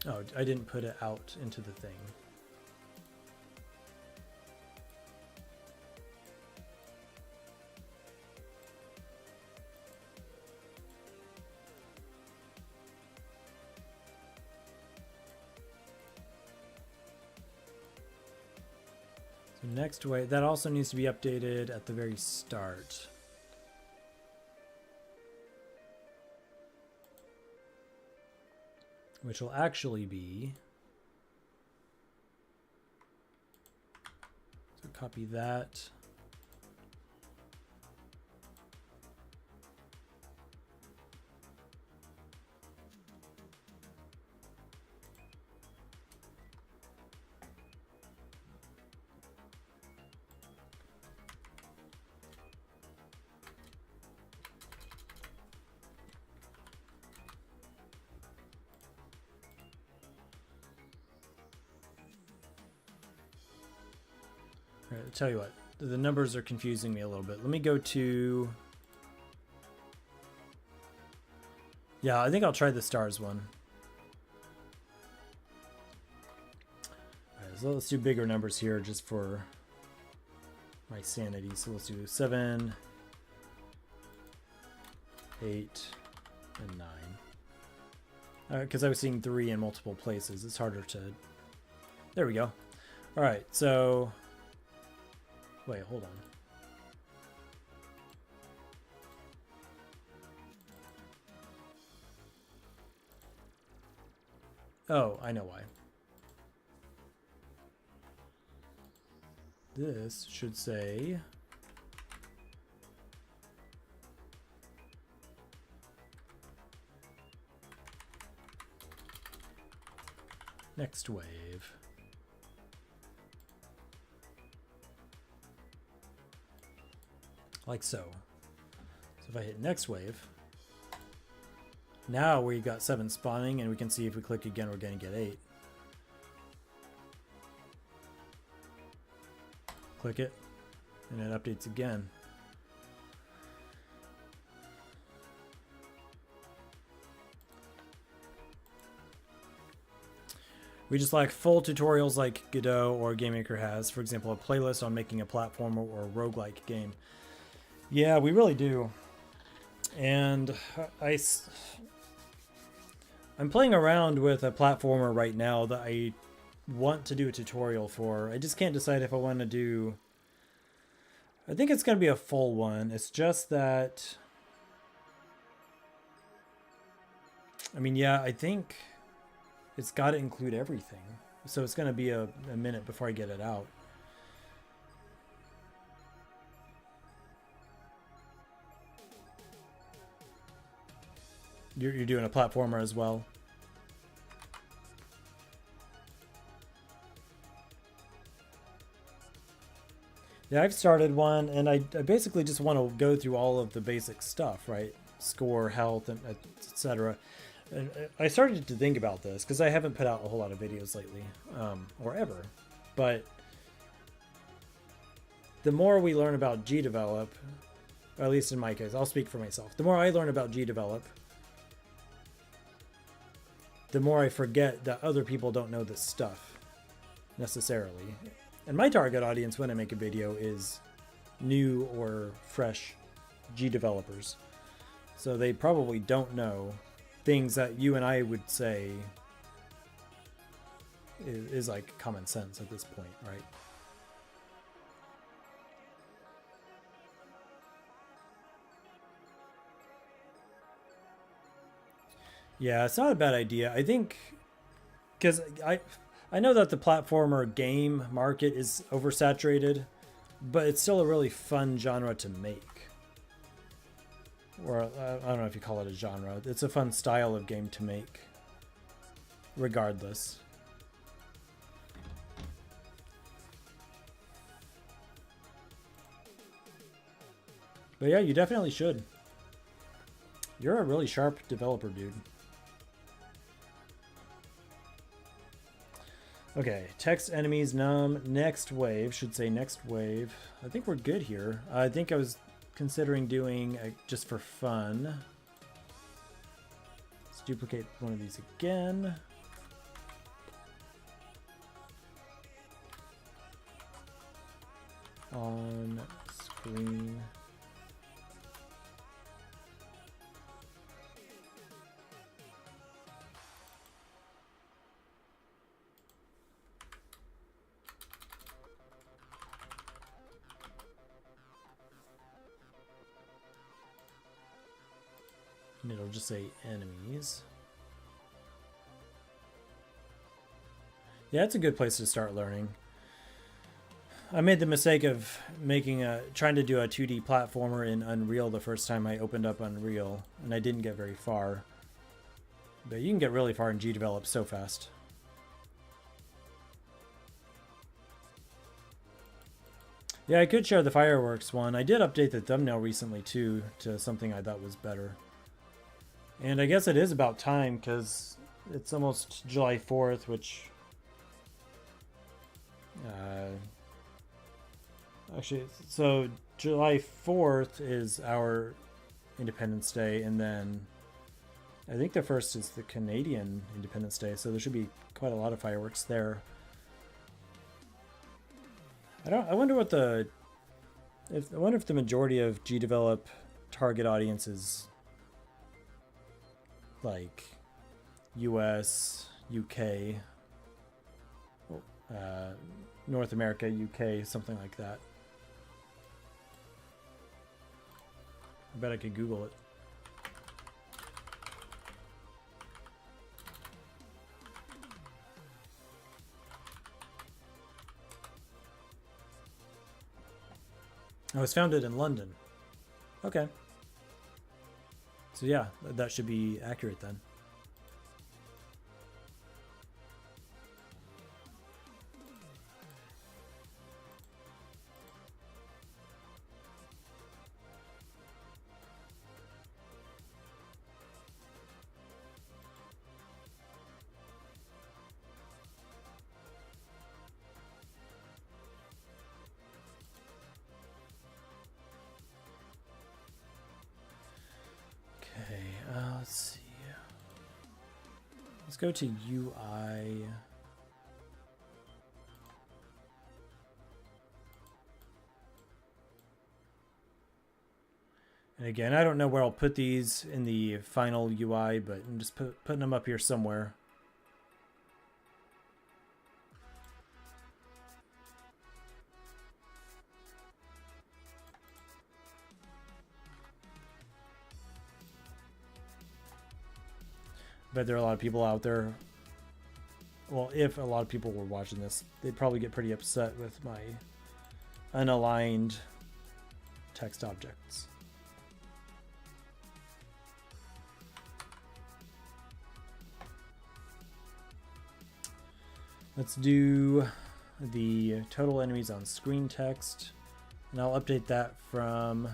Oh, I didn't put it out into the thing. So next wave, that also needs to be updated at the very start. Which will actually be, so copy that. All right, I'll tell you what, the numbers are confusing me a little bit. Let me go to, yeah, I think I'll try the stars one. All right, so let's do bigger numbers here just for my sanity. So let's do 7, 8, and 9. Because I was seeing 3 in multiple places. It's harder to, there we go. All right, so, wait, hold on. Oh, I know why. This should say next wave. Like so. So if I hit next wave, now we got 7 spawning, and we can see if we click again, we're going to get 8. Click it, and it updates again. We just like full tutorials like Godot or GameMaker has. For example, a playlist on making a platformer or a roguelike game. Yeah, we really do. And I'm playing around with a platformer right now that I want to do a tutorial for. I just can't decide if I want to do, I think it's going to be a full one. It's just that, I mean, yeah, I think it's got to include everything. So it's going to be a minute before I get it out. You're doing a platformer as well. Yeah, I've started one, and I basically just want to go through all of the basic stuff, right? Score, health, and etc. And I started to think about this because I haven't put out a whole lot of videos lately, or ever. But the more we learn about GDevelop, Or at least in my case, I'll speak for myself. The more I learn about GDevelop, the more I forget that other people don't know this stuff necessarily. And my target audience when I make a video is new or fresh G developers. So they probably don't know things that you and I would say is like common sense at this point, right? Yeah, it's not a bad idea. I think because I know that the platformer game market is oversaturated, but it's still a really fun genre to make. Or I don't know if you call it a genre. It's a fun style of game to make, regardless. But yeah, you definitely should. You're a really sharp developer, dude. Okay, text enemies num next wave, should say next wave. I think we're good here. I think I was considering doing just for fun. Let's duplicate one of these again. On screen. And it'll just say enemies. Yeah, it's a good place to start learning. I made the mistake of trying to do a 2D platformer in Unreal the first time I opened up Unreal, and I didn't get very far. But you can get really far in GDevelop so fast. Yeah, I could share the fireworks one. I did update the thumbnail recently too to something I thought was better. And I guess it is about time because it's almost July 4th, which actually, so July 4th is our Independence Day, and then I think the 1st is the Canadian Independence Day, so there should be quite a lot of fireworks there. I wonder what I wonder if the majority of GDevelop target audience is like US, UK, North America, UK, something like that. I bet I could Google it. I was founded in London. Okay. So yeah, that should be accurate then. Let's see. Let's go to UI. And again, I don't know where I'll put these in the final UI, but I'm just putting them up here somewhere. Bet there are a lot of people out there. Well, if a lot of people were watching this, they'd probably get pretty upset with my unaligned text objects. Let's do the total enemies on screen text, and I'll update that from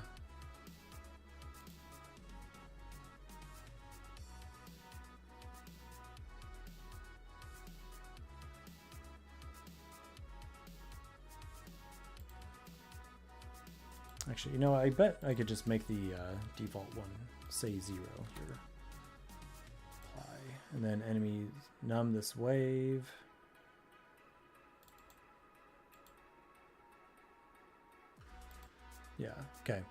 Actually, you know, I bet I could just make the default one say 0 here. Apply. And then enemies numb this wave. Yeah, okay.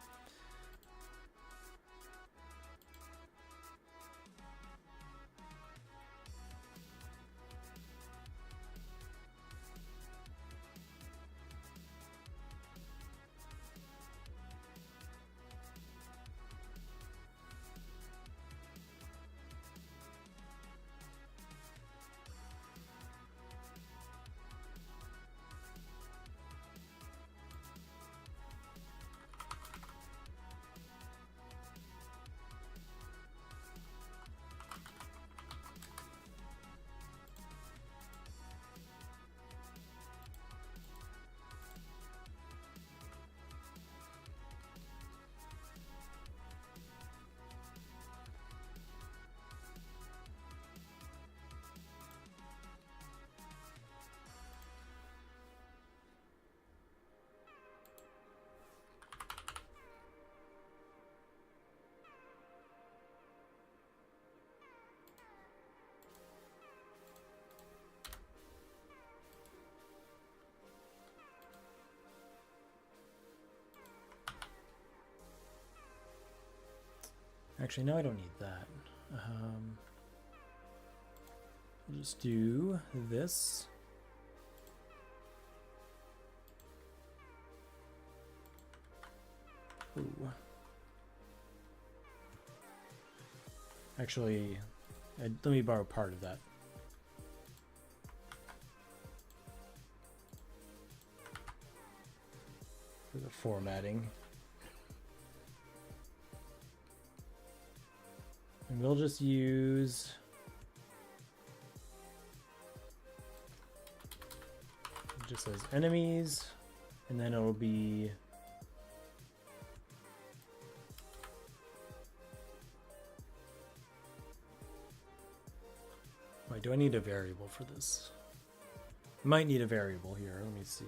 Actually, no, I don't need that. We'll just do this. Ooh. Actually, let me borrow part of that. For the formatting. And we'll just use it just says enemies, and then it'll be wait, do I need a variable for this? Might need a variable here. Let me see.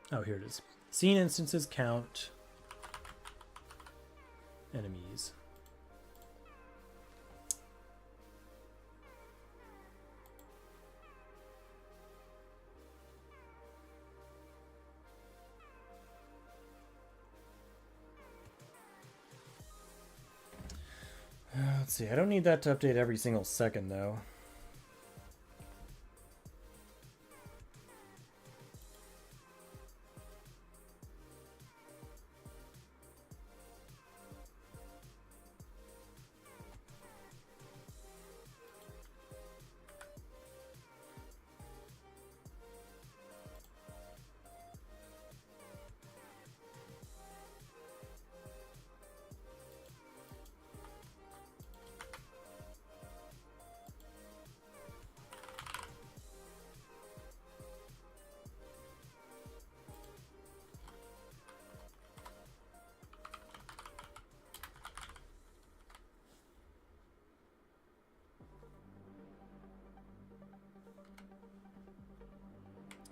Oh, here it is. Scene instances count enemies. Let's see. I don't need that to update every single second, though.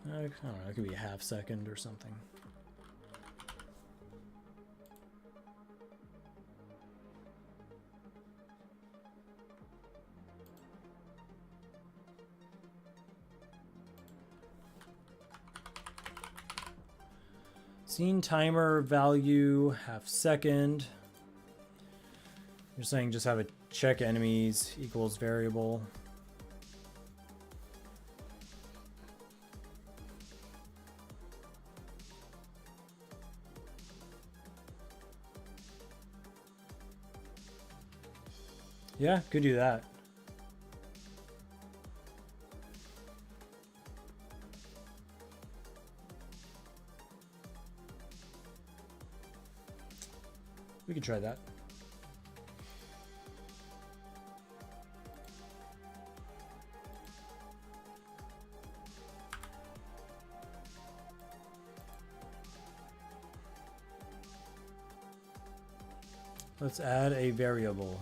I don't know, it could be a half second or something. Scene timer value half second. You're saying just have a check enemies equals variable. Yeah, could do that. We could try that. Let's add a variable.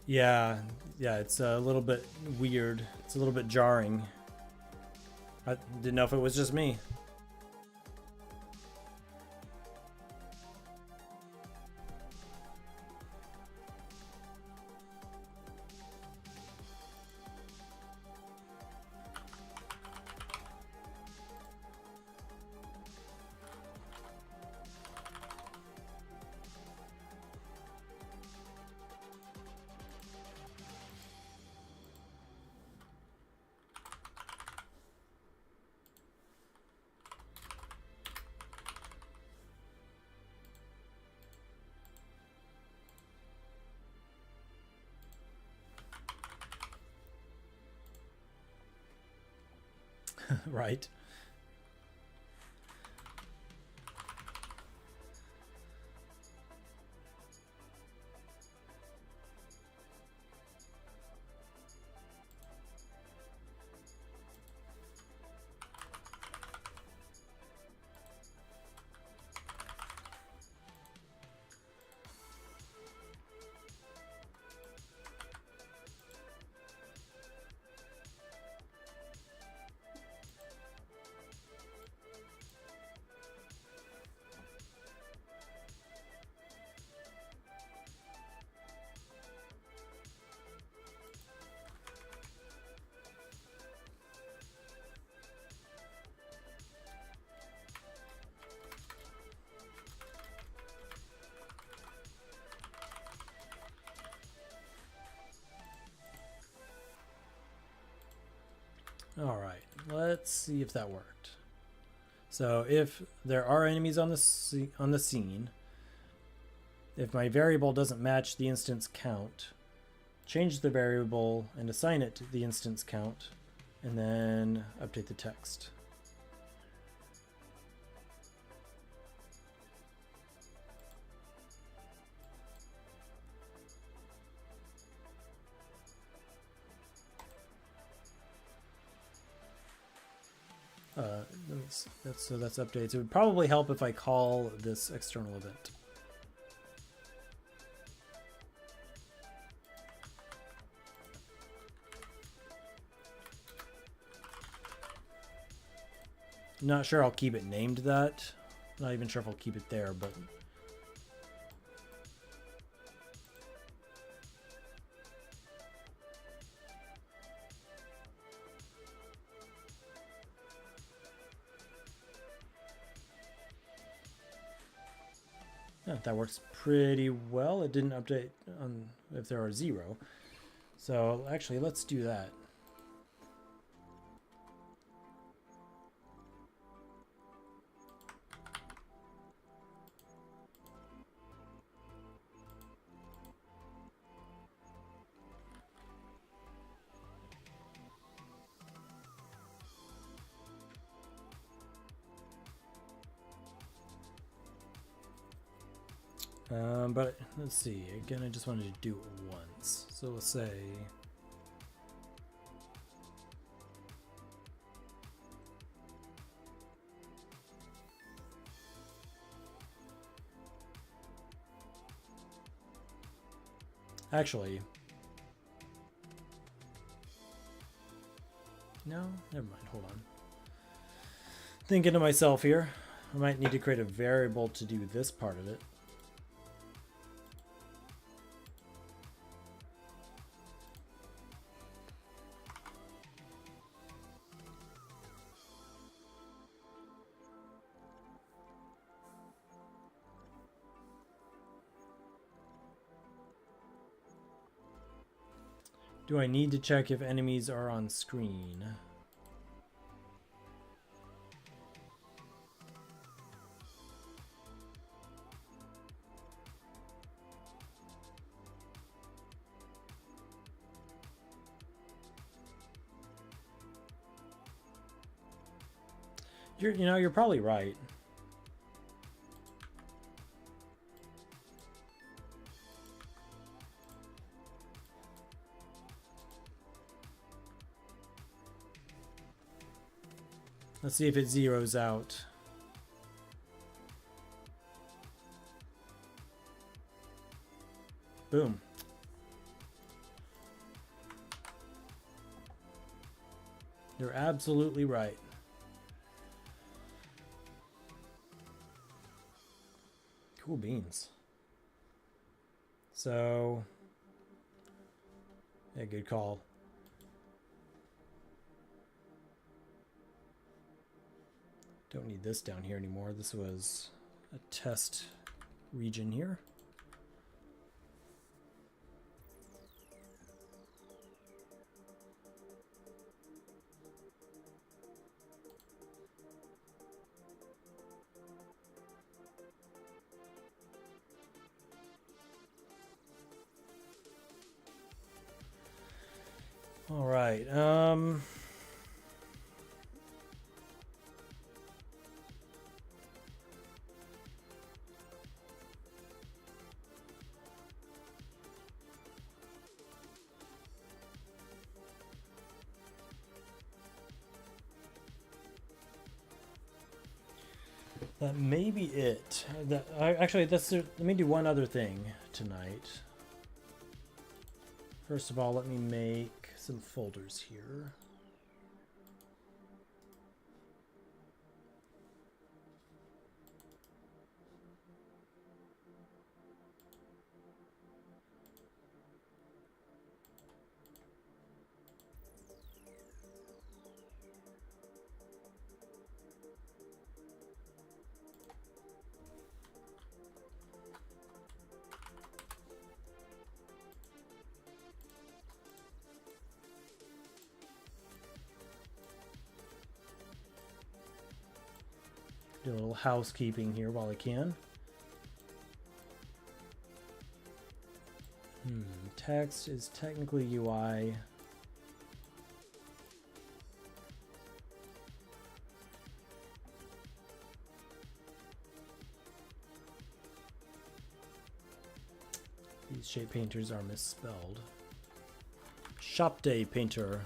Yeah, yeah, it's a little bit weird. It's a little bit jarring. I didn't know if it was just me. Right. All right, let's see if that worked. So if there are enemies on the scene, if my variable doesn't match the instance count, change the variable and assign it to the instance count, and then update the text. So that's updates. It would probably help if I call this external event. Not sure I'll keep it named that. Not even sure if I'll keep it there, but yeah, that works pretty well. It didn't update on if there are 0. So actually, let's do that. But let's see, again, I just wanted to do it once. So we'll say, actually, no, never mind, hold on. Thinking to myself here, I might need to create a variable to do this part of it. Do I need to check if enemies are on screen? You're probably right. Let's see if it zeroes out. Boom. You're absolutely right. Cool beans. So, yeah, good call. Don't need this down here anymore. This was a test region here. All right. That may be it. Actually, let me do one other thing tonight. First of all, let me make some folders here. Do a little housekeeping here while I can. Text is technically UI. These shape painters are misspelled. Shop day painter.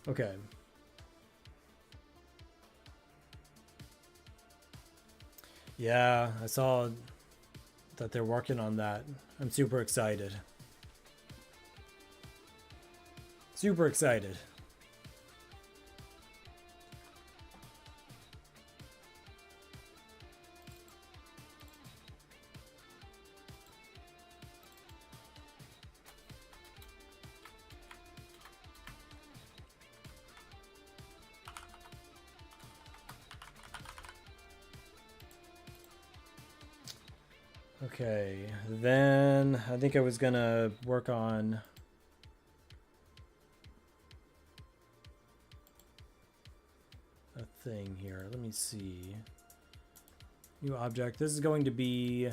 Okay. Yeah, I saw that they're working on that. I'm super excited. Super excited. Okay, then I think I was gonna work on a thing here. Let me see. New object. This is going to be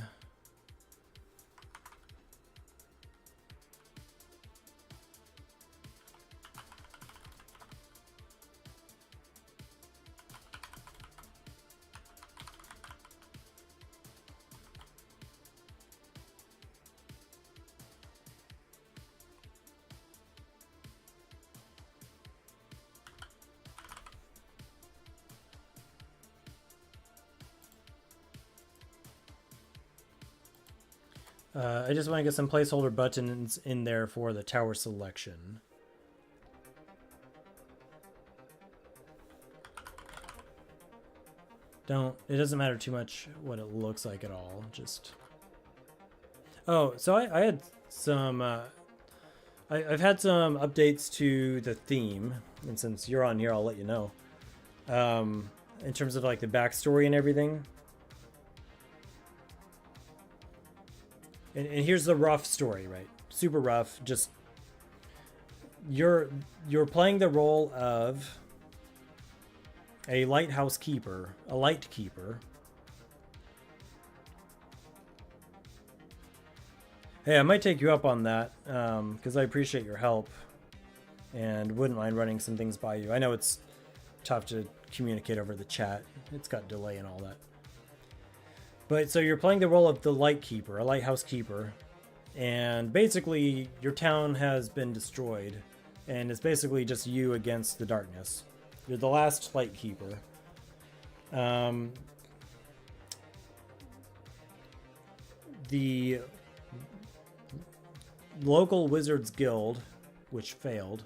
I just want to get some placeholder buttons in there for the tower selection. It doesn't matter too much what it looks like at all. Just, oh, so I had some, I've had some updates to the theme, and since you're on here, I'll let you know. In terms of like the backstory and everything. And here's the rough story, right? Super rough. Just you're playing the role of a lighthouse keeper, a light keeper. Hey, I might take you up on that because I appreciate your help and wouldn't mind running some things by you. I know it's tough to communicate over the chat. It's got delay and all that. But so you're playing the role of the light keeper, a lighthouse keeper, and basically your town has been destroyed, and it's basically just you against the darkness. You're the last light keeper. The local Wizards Guild, which failed,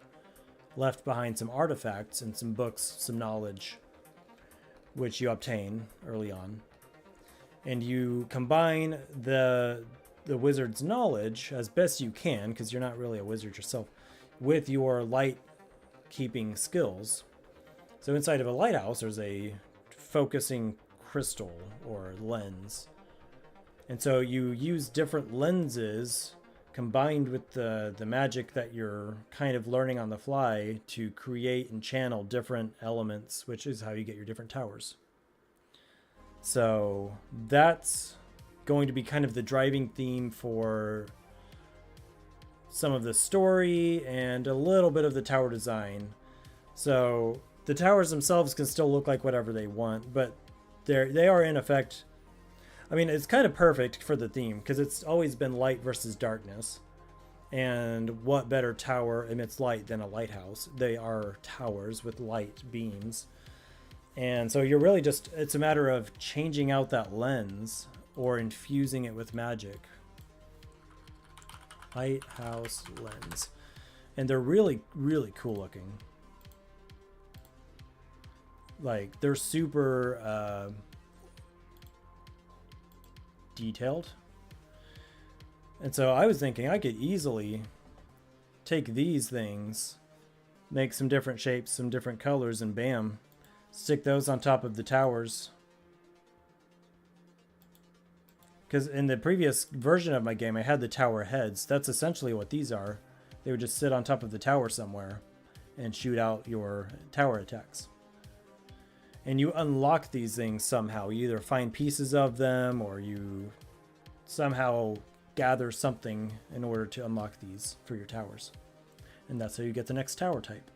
left behind some artifacts and some books, some knowledge, which you obtain early on. And you combine the wizard's knowledge as best you can, because you're not really a wizard yourself, with your light keeping skills. So inside of a lighthouse, there's a focusing crystal or lens. And so you use different lenses combined with the magic that you're kind of learning on the fly to create and channel different elements, which is how you get your different towers. So that's going to be kind of the driving theme for some of the story and a little bit of the tower design. So the towers themselves can still look like whatever they want, but they are in effect. I mean, it's kind of perfect for the theme because it's always been light versus darkness. And what better tower emits light than a lighthouse? They are towers with light beams. And so you're really just, it's a matter of changing out that lens or infusing it with magic. Lighthouse lens. And they're really, really cool looking. Like, they're super detailed. And so I was thinking I could easily take these things, make some different shapes, some different colors, and bam. Stick those on top of the towers. Because in the previous version of my game, I had the tower heads. That's essentially what these are. They would just sit on top of the tower somewhere and shoot out your tower attacks. And you unlock these things somehow. You either find pieces of them or you somehow gather something in order to unlock these for your towers. And that's how you get the next tower type.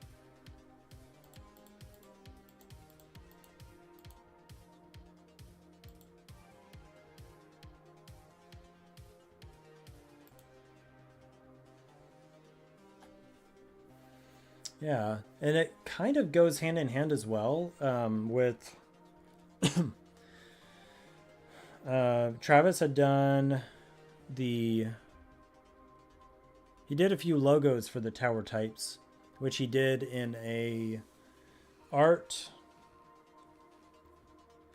Yeah, and it kind of goes hand in hand as well with Travis had done he did a few logos for the tower types, which he did in a art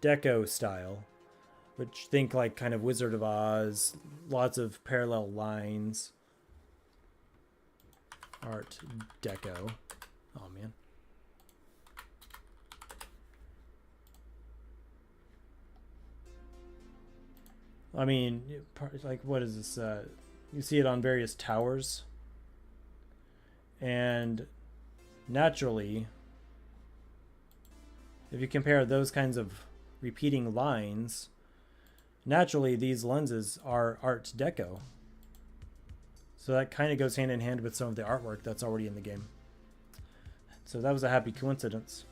deco style, which think like kind of Wizard of Oz, lots of parallel lines. Art deco. Oh man. I mean, like, what is this? You see it on various towers. And naturally, if you compare those kinds of repeating lines, naturally these lenses are Art Deco. So that kind of goes hand in hand with some of the artwork that's already in the game. So that was a happy coincidence.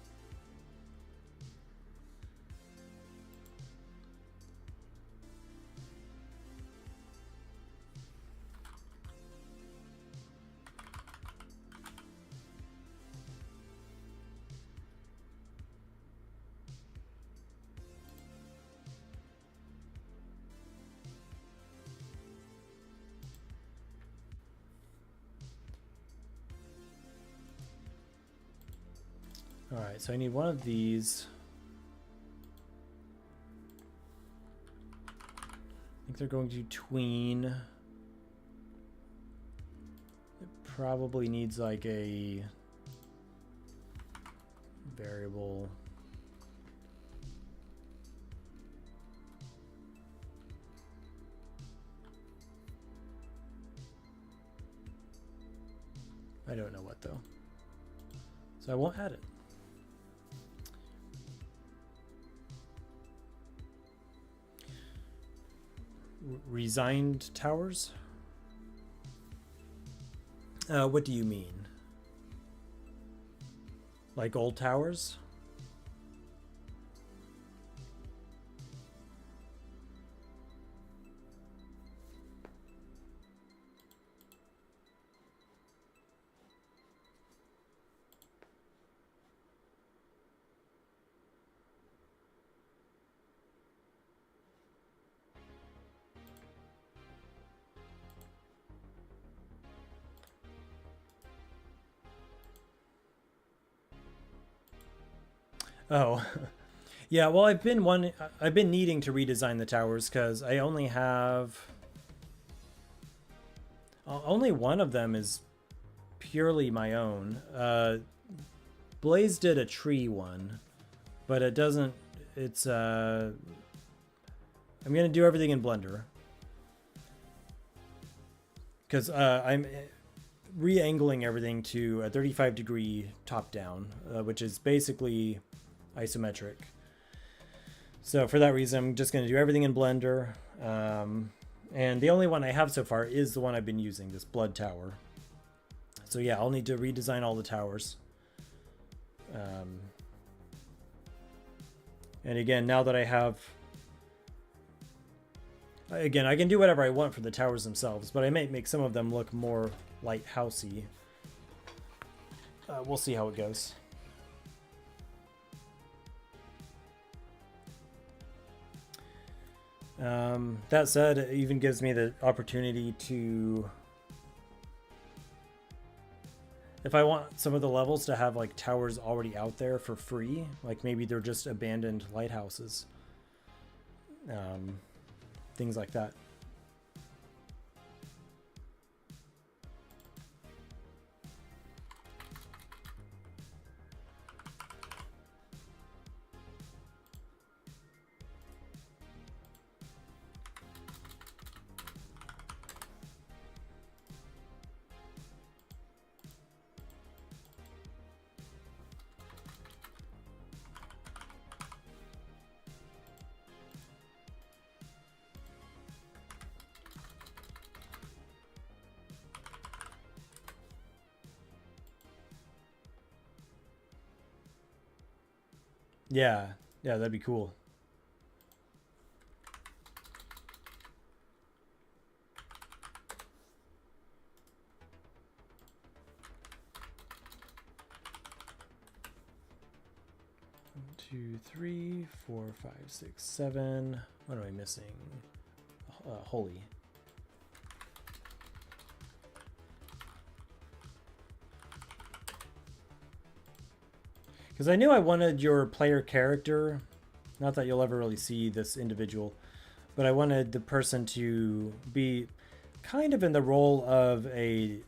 All right, so I need one of these. I think they're going to tween. It probably needs like a variable. I don't know what though. So I won't add it. Resigned towers? What do you mean? Like old towers? Oh, yeah. Well, I've been needing to redesign the towers because I only have only one of them is purely my own. Blaze did a tree one, but it doesn't. It's I'm gonna do everything in Blender because I'm re-angling everything to a 35-degree top down, which is basically isometric. So for that reason, I'm just going to do everything in Blender. And the only one I have so far is the one I've been using, this Blood Tower. So yeah, I'll need to redesign all the towers. And again, now that I have... Again, I can do whatever I want for the towers themselves, but I might make some of them look more lighthousey. We'll see how it goes. That said, it even gives me the opportunity to, if I want some of the levels to have like towers already out there for free, like maybe they're just abandoned lighthouses, things like that. Yeah, yeah, that'd be cool. One, 2, 3, 4, 5, 6, 7. What am I missing? Holy. Because I knew I wanted your player character, not that you'll ever really see this individual, but I wanted the person to be kind of in the role of a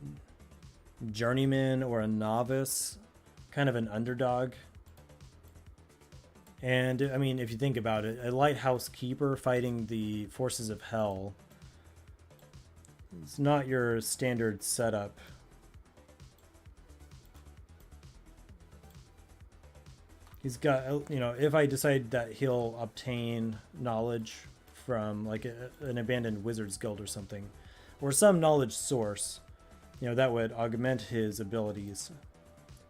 journeyman or a novice, kind of an underdog. And I mean, if you think about it, a lighthouse keeper fighting the forces of hell, it's not your standard setup. He's got, you know, if I decide that he'll obtain knowledge from like an abandoned wizard's guild or something, or some knowledge source, you know, that would augment his abilities.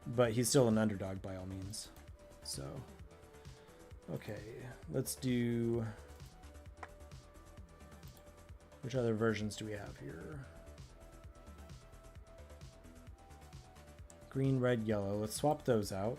But he's still an underdog by all means. So, okay, let's do... Which other versions do we have here? Green, red, yellow. Let's swap those out.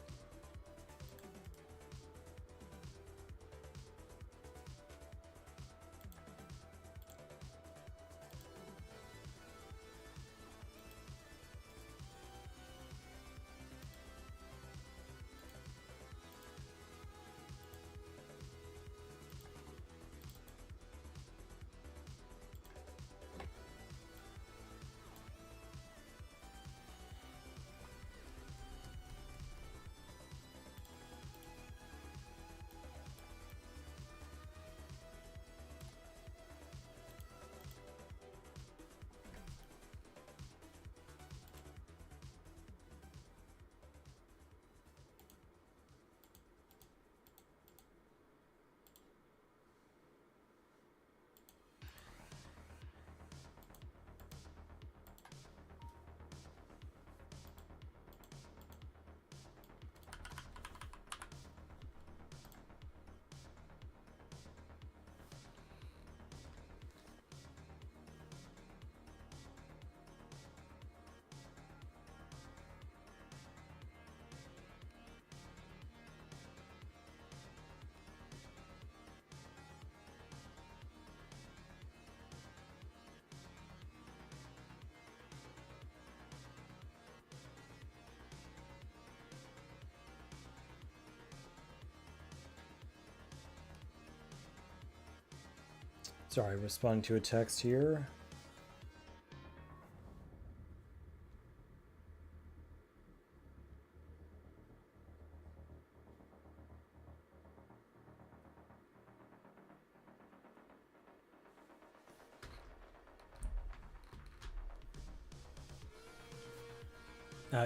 Sorry, responding to a text here.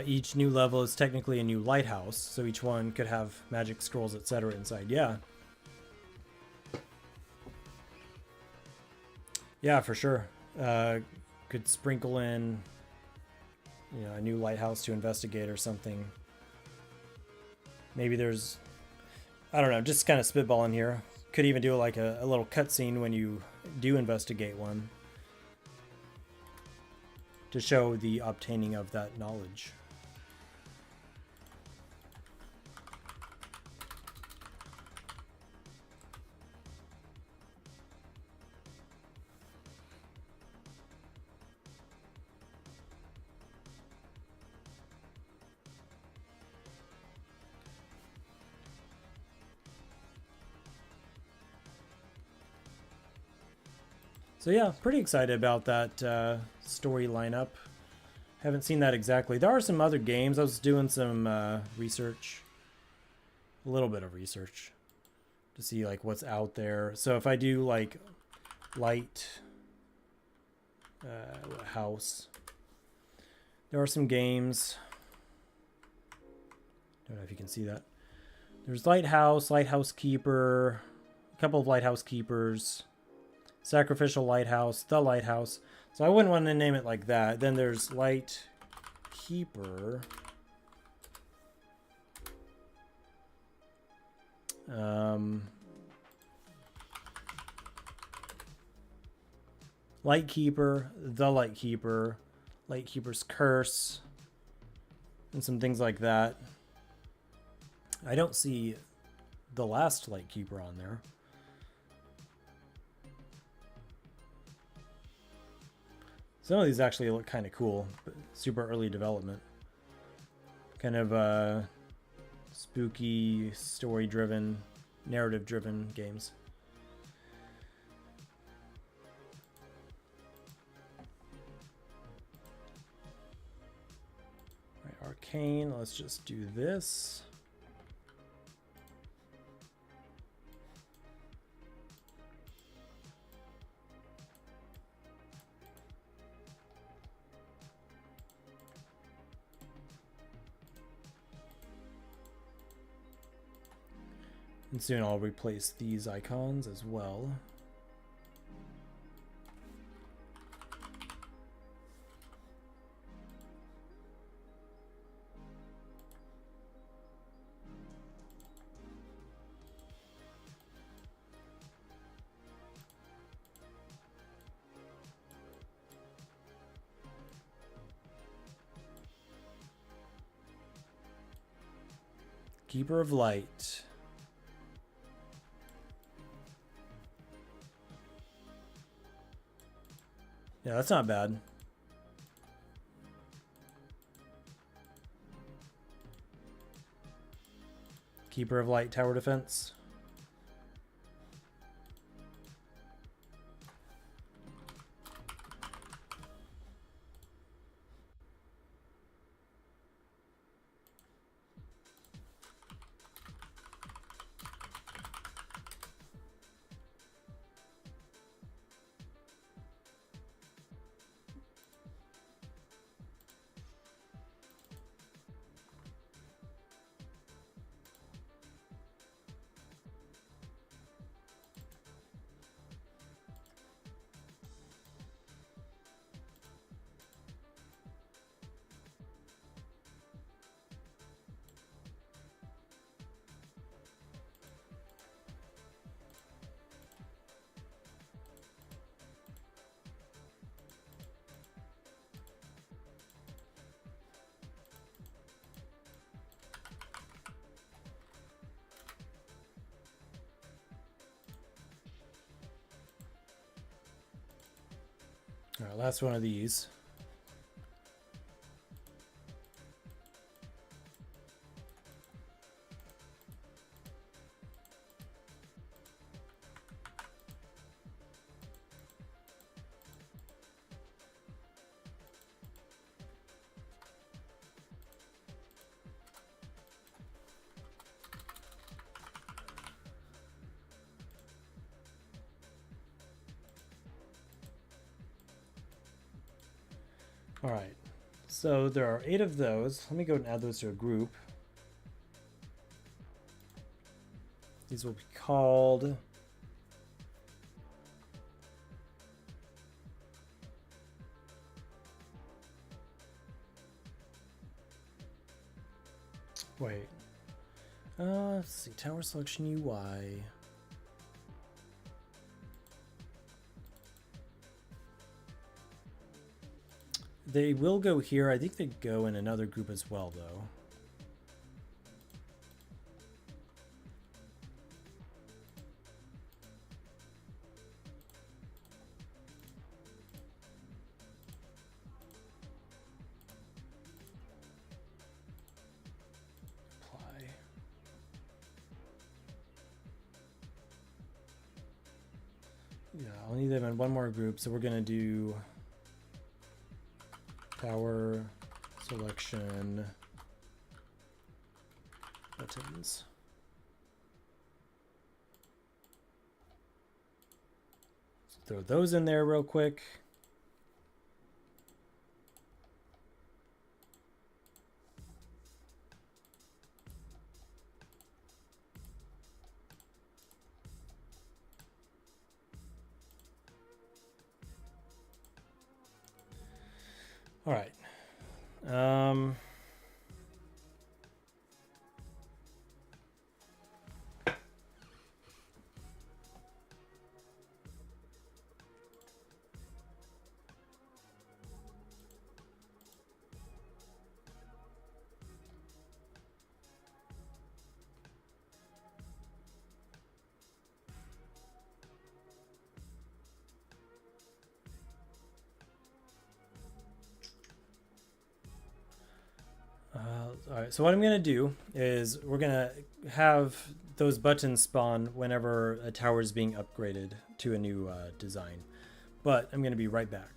Each new level is technically a new lighthouse, so each one could have magic scrolls, etc. inside. Yeah. Yeah, for sure. Could sprinkle in, you know, a new lighthouse to investigate or something. Maybe there's, I don't know, just kind of spitballing here. Could even do like a little cutscene when you do investigate one to show the obtaining of that knowledge. So yeah, pretty excited about that story lineup. Haven't seen that exactly. There are some other games. I was doing some research, a little bit of research, to see like what's out there. So if I do like light house, there are some games. Don't know if you can see that. There's Lighthouse, Lighthouse Keeper, a couple of Lighthouse Keepers, Sacrificial Lighthouse, The Lighthouse. So I wouldn't want to name it like that. Then there's Light Keeper. Light Keeper, The Light Keeper, Light Keeper's Curse, and some things like that. I don't see the last Light Keeper on there. Some of these actually look kind of cool, but super early development. Kind of spooky, story-driven, narrative-driven games. All right, Arcane, let's just do this. And soon I'll replace these icons as well. Keeper of Light. Yeah, that's not bad. Keeper of Light, Tower Defense. All right, last one of these. All right, so there are 8 of those. Let me go and add those to a group. These will be called wait. Let's see, tower selection UI. They will go here. I think they go in another group as well, though. Apply. Yeah, I'll need them in one more group, so we're going to do tower selection buttons. So throw those in there real quick. All right. All right, so what I'm going to do is we're going to have those buttons spawn whenever a tower is being upgraded to a new design. But I'm going to be right back.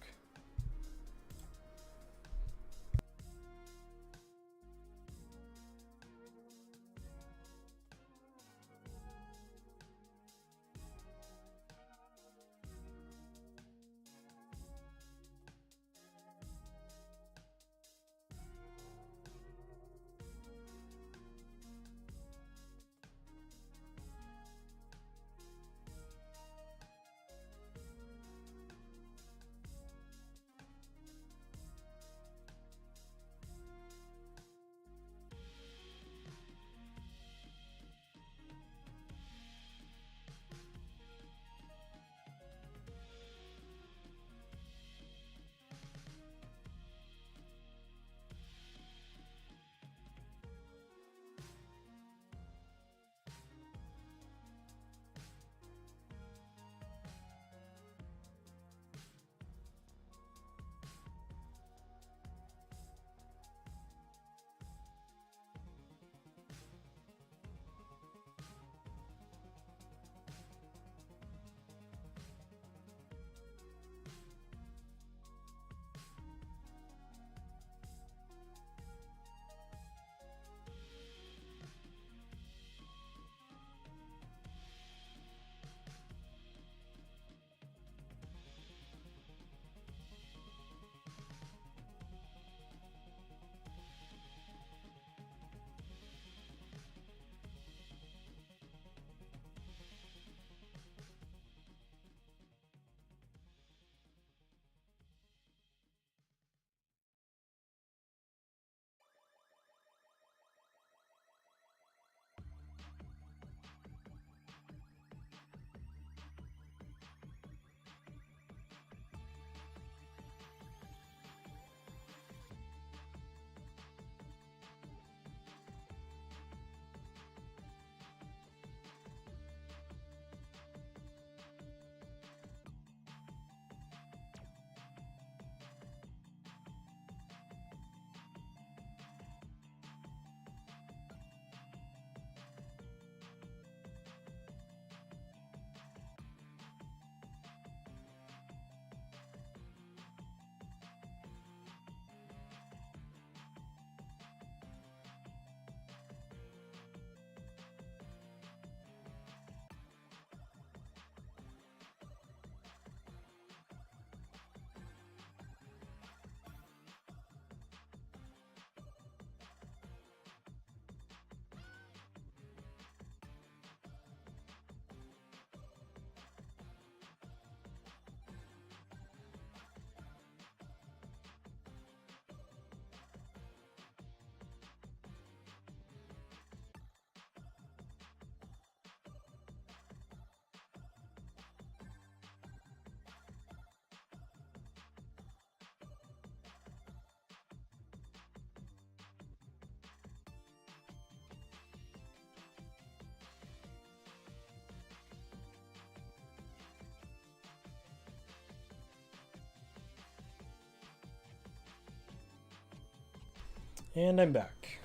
And I'm back.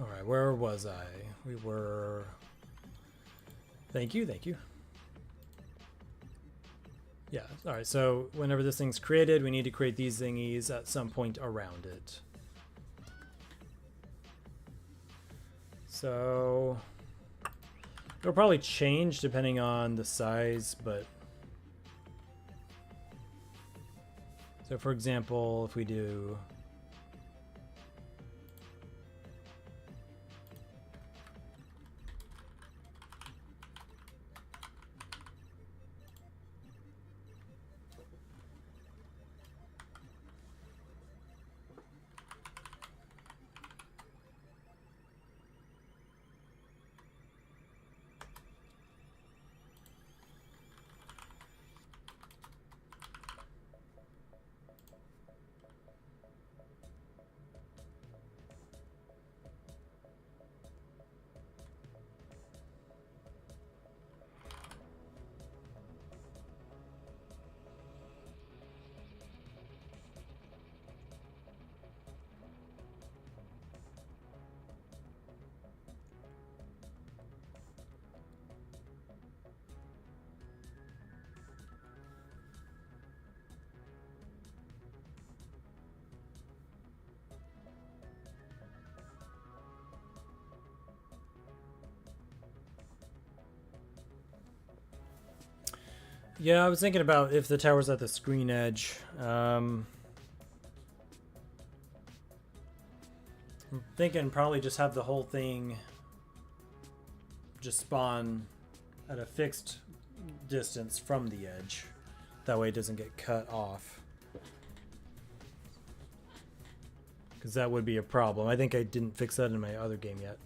All right, where was I? We were... Thank you, thank you. Yeah, all right, so whenever this thing's created, we need to create these thingies at some point around it. So it'll probably change depending on the size, but so for example, if we do yeah, I was thinking about if the tower's at the screen edge. I'm thinking probably just have the whole thing just spawn at a fixed distance from the edge. That way it doesn't get cut off. Because that would be a problem. I think I didn't fix that in my other game yet.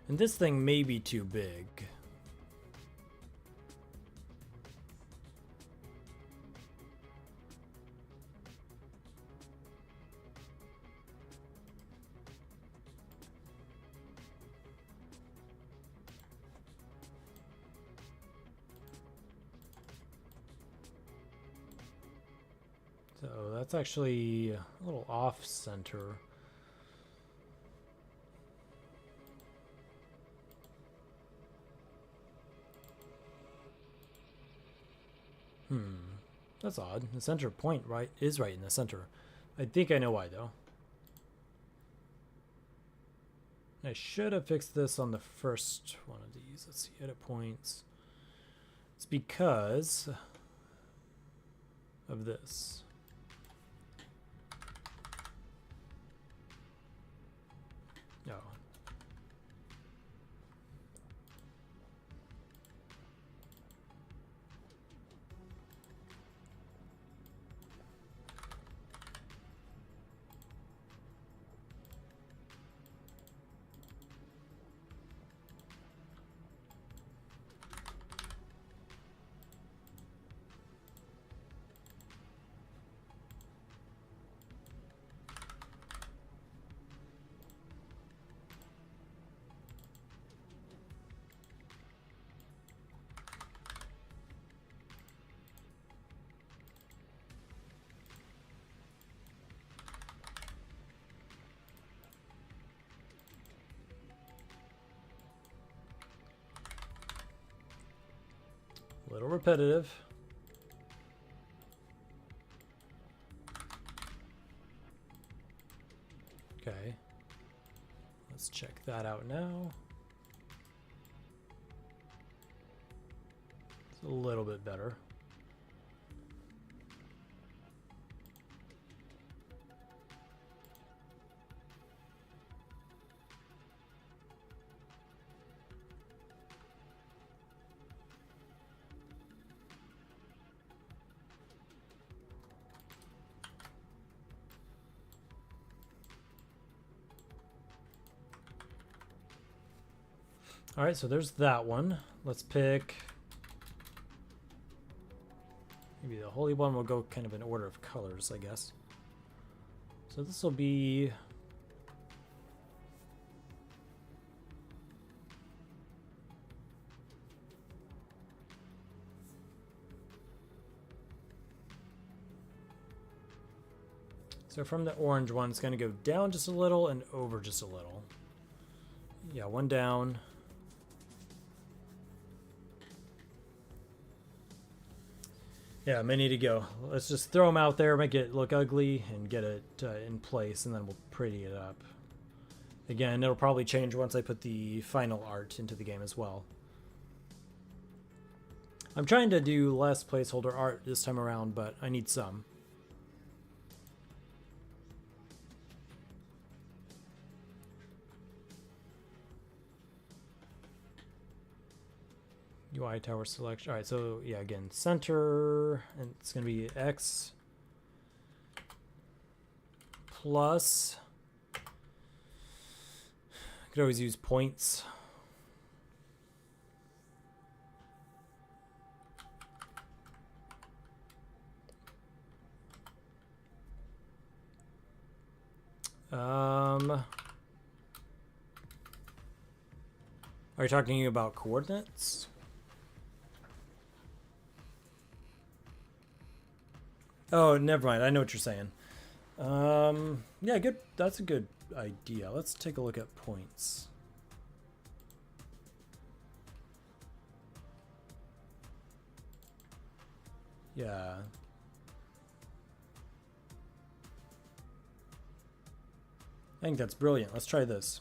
And this thing may be too big. So that's actually a little off center. That's odd. The center point is right in the center. I think I know why though. I should have fixed this on the first one of these. Let's see, edit points. It's because of this. No. little repetitive. Okay. Let's check that out now. It's a little bit better. All right, so there's that one. Let's pick maybe the holy one. Will go kind of in order of colors, I guess. So this will be so from the orange one, it's going to go down just a little and over just a little. Yeah, one down. Yeah, many to go. Let's just throw them out there, make it look ugly, and get it in place, and then we'll pretty it up. Again, it'll probably change once I put the final art into the game as well. I'm trying to do less placeholder art this time around, but I need some. UI tower selection. All right, so yeah, again, center, and it's going to be X plus. Could always use points. Are you talking about coordinates? Oh, never mind. I know what you're saying. Yeah, good. That's a good idea. Let's take a look at points. Yeah. I think that's brilliant. Let's try this.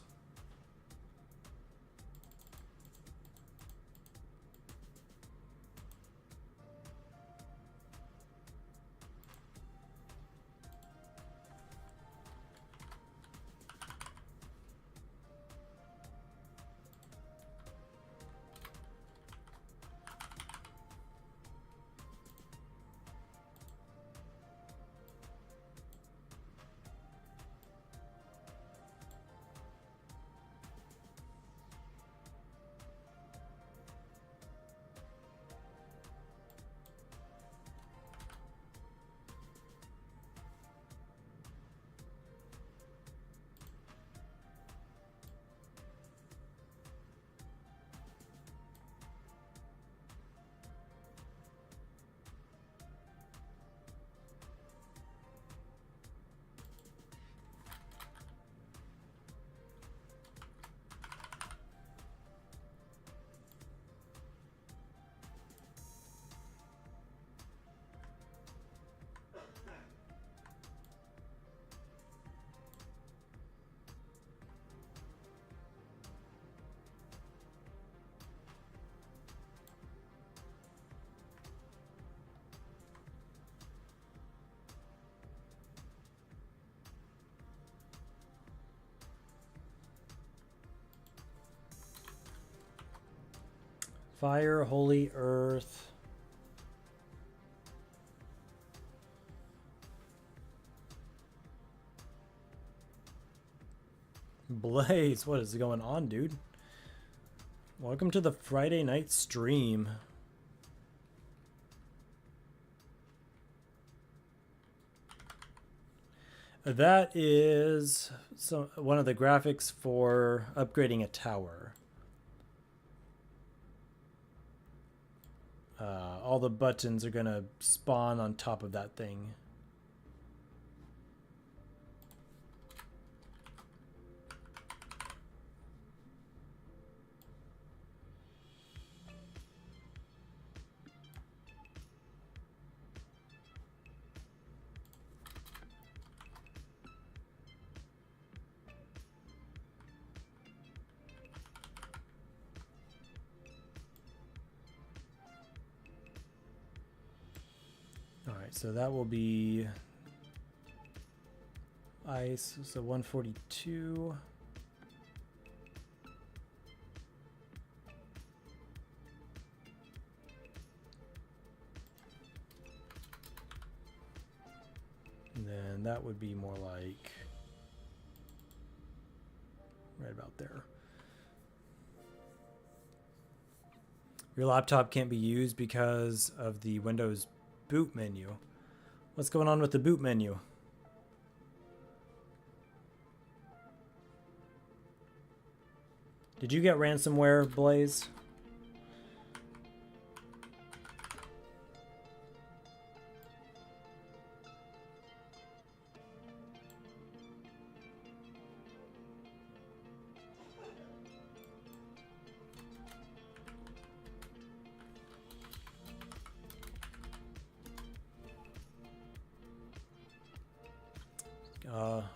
Fire, holy earth. Blaze, what is going on, dude? Welcome to the Friday night stream. That is one of the graphics for upgrading a tower. All the buttons are gonna spawn on top of that thing. Alright, so that will be ice, so 142. And then that would be more like right about there. Your laptop can't be used because of the Windows boot menu. What's going on with the boot menu? Did you get ransomware, Blaze?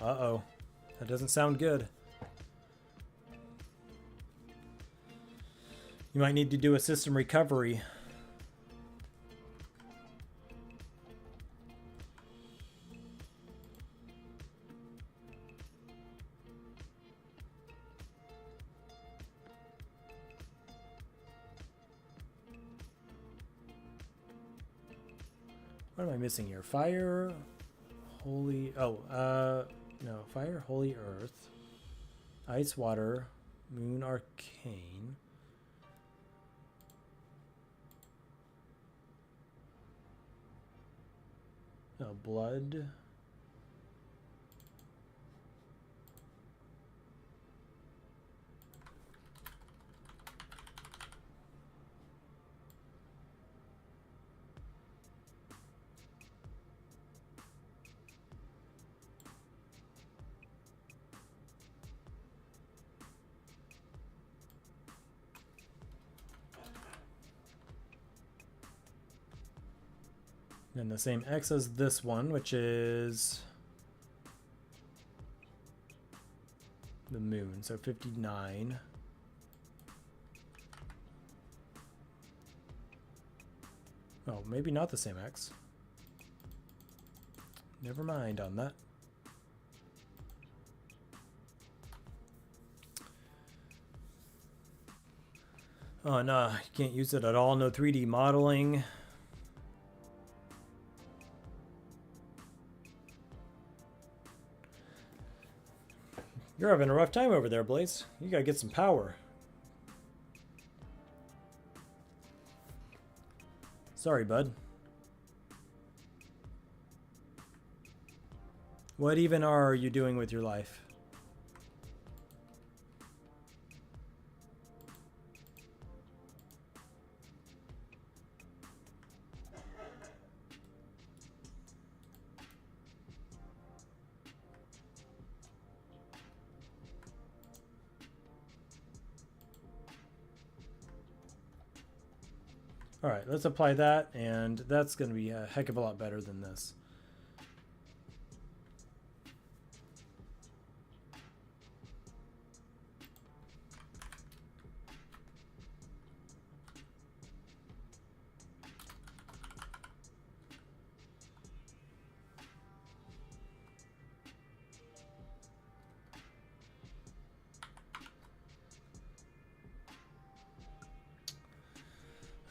Uh-oh. That doesn't sound good. You might need to do a system recovery. What am I missing here? Fire, holy... Oh, no. Fire, holy earth. Ice, water. Moon, arcane. No, blood. And the same X as this one, which is the moon, so 59. Oh, maybe not the same X. Never mind on that. Oh, no, you can't use it at all. No 3D modeling. You're having a rough time over there, Blaze. You gotta get some power. Sorry, bud. What even are you doing with your life? All right, let's apply that, and that's going to be a heck of a lot better than this.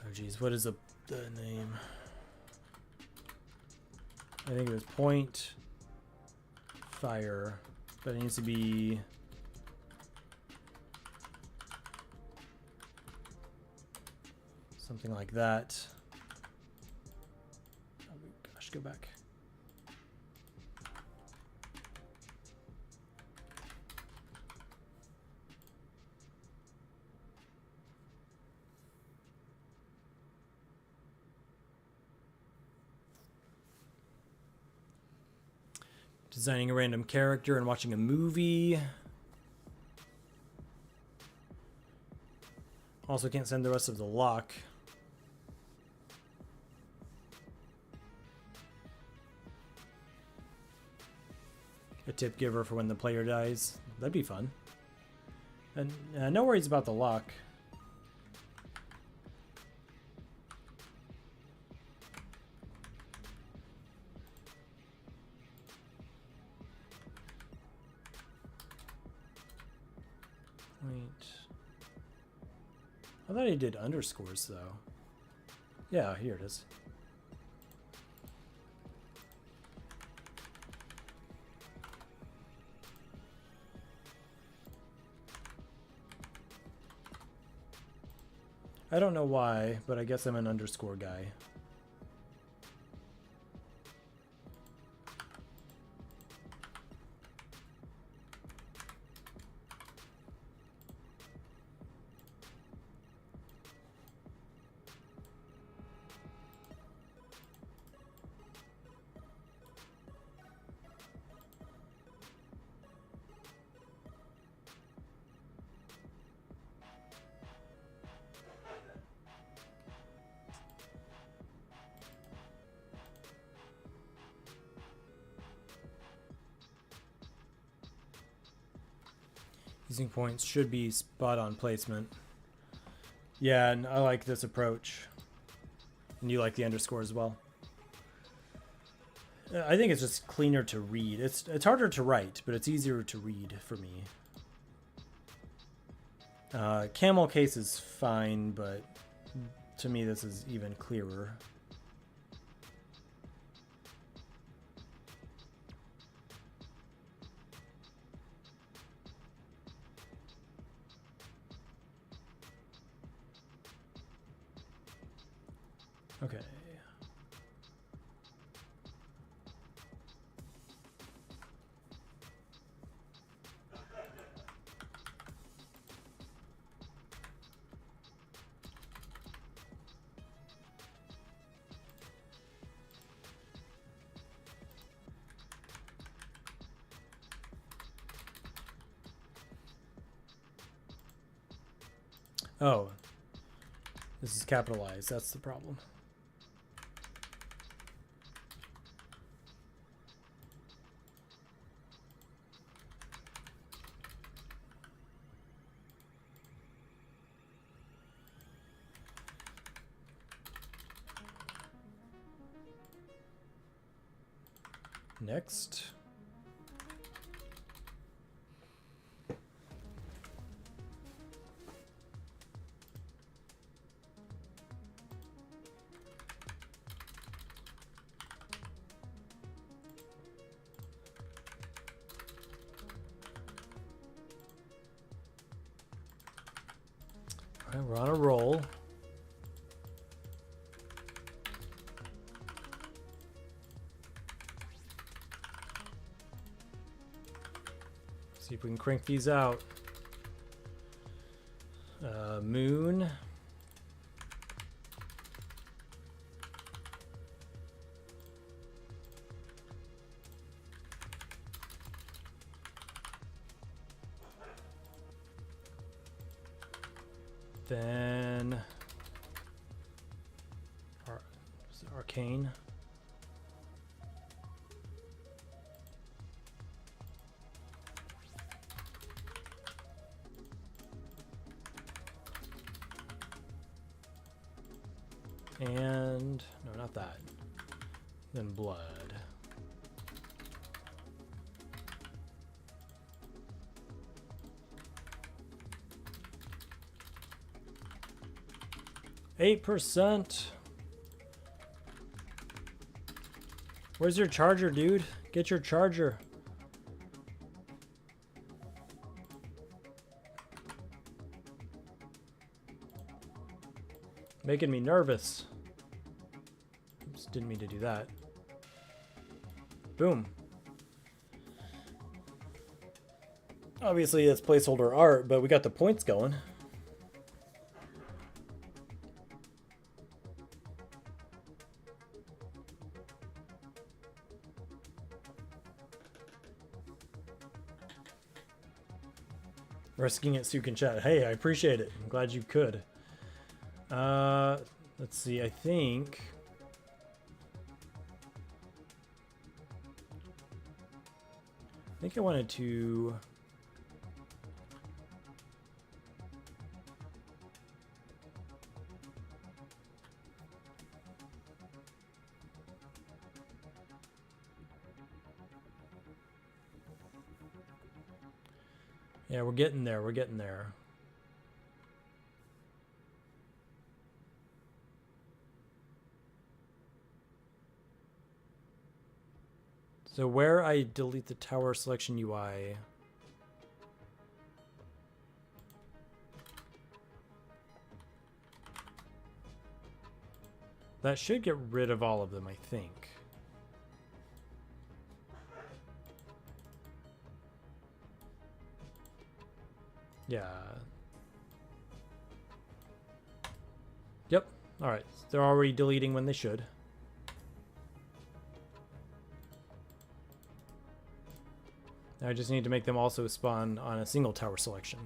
Oh geez, what is the name? I think it was point fire, but it needs to be something like that. Oh gosh, go back. Designing a random character and watching a movie. Also can't send the rest of the lock. A tip giver for when the player dies. That'd be fun. And no worries about the lock. Point. I thought he did underscores though. Yeah, here it is. I don't know why, but I guess I'm an underscore guy. Using points should be spot on placement. Yeah, and I like this approach. And you like the underscore as well. I think it's just cleaner to read. It's harder to write, but it's easier to read for me. Camel case is fine, but to me this is even clearer. Okay. Oh, this is capitalized. That's the problem. Next. All right, we're on a roll. See if we can crank these out. Moon. Then Arcane. And no, not that. Then blood. %. Where's your charger, dude? Get your charger. Making me nervous. Oops, didn't mean to do that. Boom. Obviously, it's placeholder art, but we got the points going. Risking it so you can chat. Hey, I appreciate it. I'm glad you could. Let's see. I think I wanted to. Yeah, we're getting there. We're getting there. So where I delete the tower selection UI... That should get rid of all of them, I think. Yeah. Yep. Alright. They're already deleting when they should. Now I just need to make them also spawn on a single tower selection.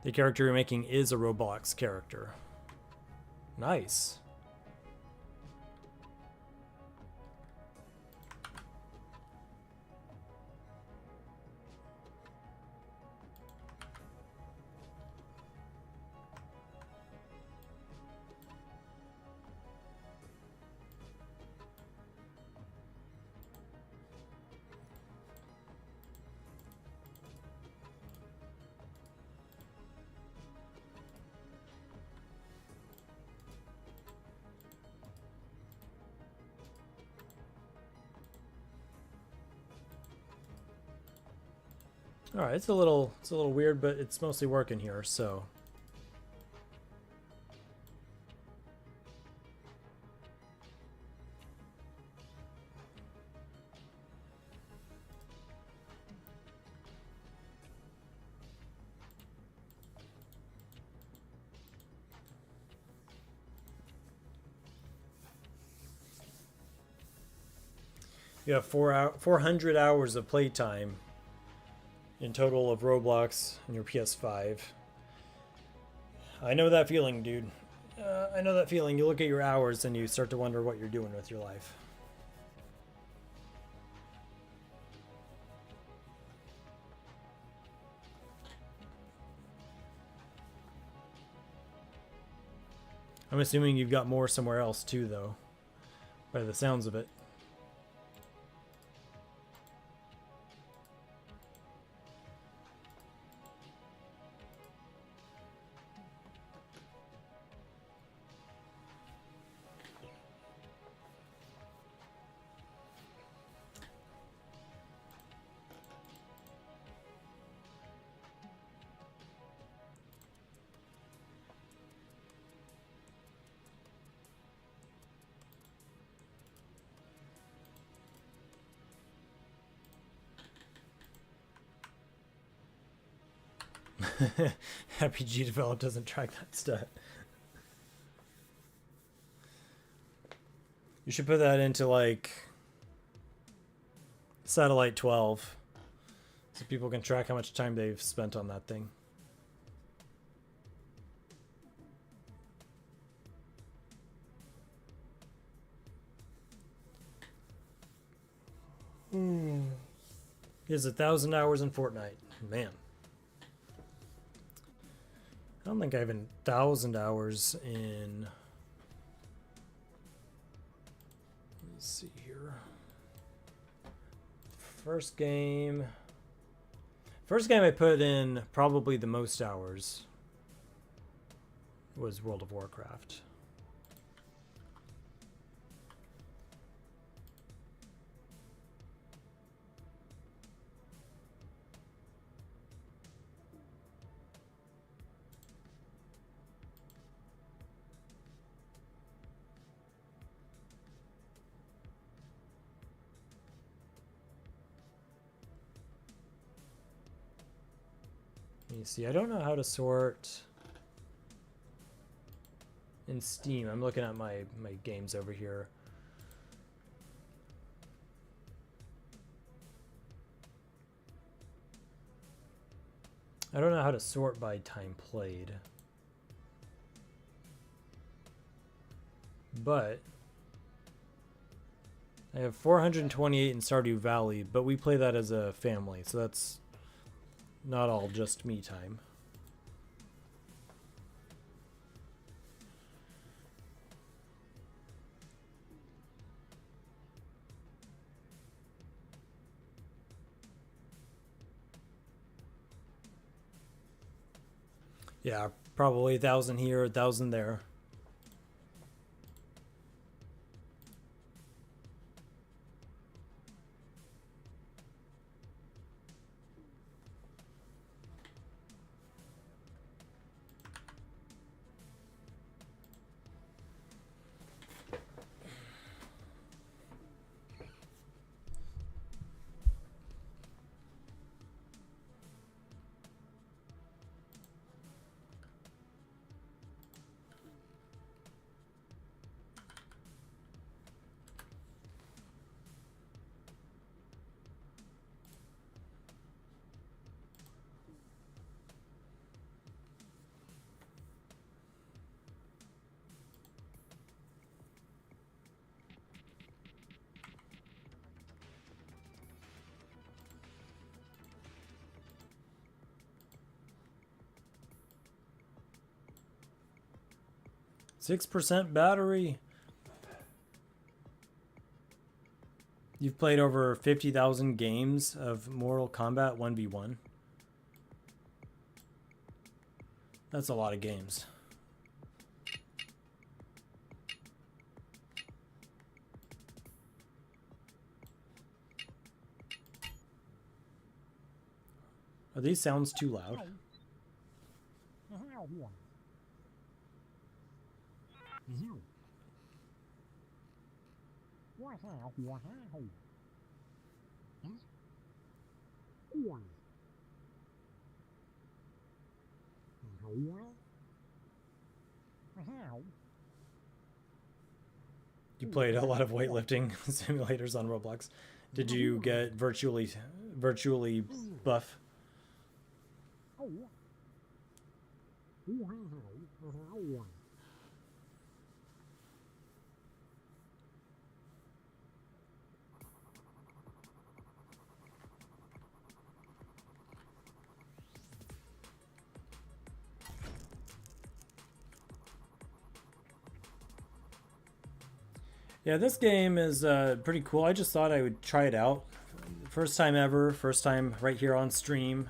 The character you're making is a Roblox character. Nice. All right, it's a little weird, but it's mostly working here, so. You have 400 hours of playtime in total of Roblox on your PS5. I know that feeling, dude. I know that feeling. You look at your hours and you start to wonder what you're doing with your life. I'm assuming you've got more somewhere else too, though, by the sounds of it. Happy G Develop doesn't track that stat. You should put that into like Satellite 12 so people can track how much time they've spent on that thing. He has 1,000 hours in Fortnite. Man. I don't think I have 1,000 hours in... Let's see here. First game I put in probably the most hours was World of Warcraft. Let me see, I don't know how to sort in Steam. I'm looking at my games over here. I don't know how to sort by time played. But I have 428 in Stardew Valley, but we play that as a family, so that's not all just me time. Yeah, probably 1,000 here, 1,000 there. %6 battery. You've played over 50,000 games of Mortal Kombat 1v1. That's a lot of games. Are these sounds too loud? You played a lot of weightlifting simulators on Roblox. Did you get virtually buff? Yeah, this game is pretty cool. I just thought I would try it out. First time ever, first time right here on stream.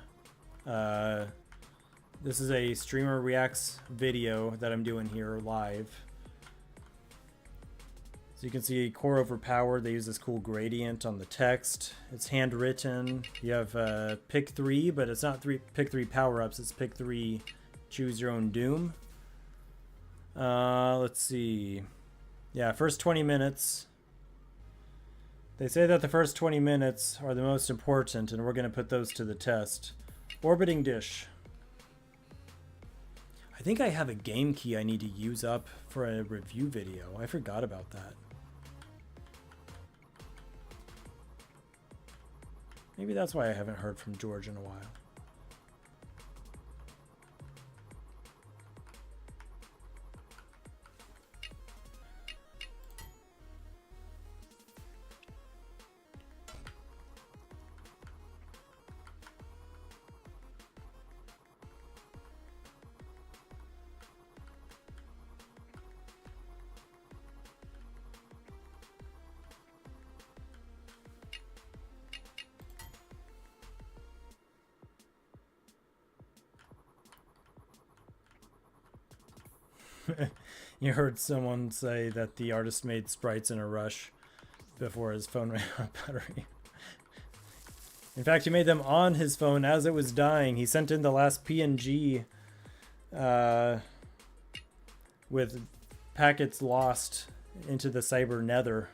This is a streamer reacts video that I'm doing here live. So you can see core overpowered. They use this cool gradient on the text. It's handwritten. You have pick 3, but it's not pick 3 power-ups. It's pick 3 choose your own doom. Let's see. Yeah, first 20 minutes. They say that the first 20 minutes are the most important, and we're going to put those to the test. Orbiting dish. I think I have a game key I need to use up for a review video. I forgot about that. Maybe that's why I haven't heard from George in a while. You heard someone say that the artist made sprites in a rush before his phone ran out of battery. In fact, he made them on his phone as it was dying. He sent in the last PNG with packets lost into the cyber nether.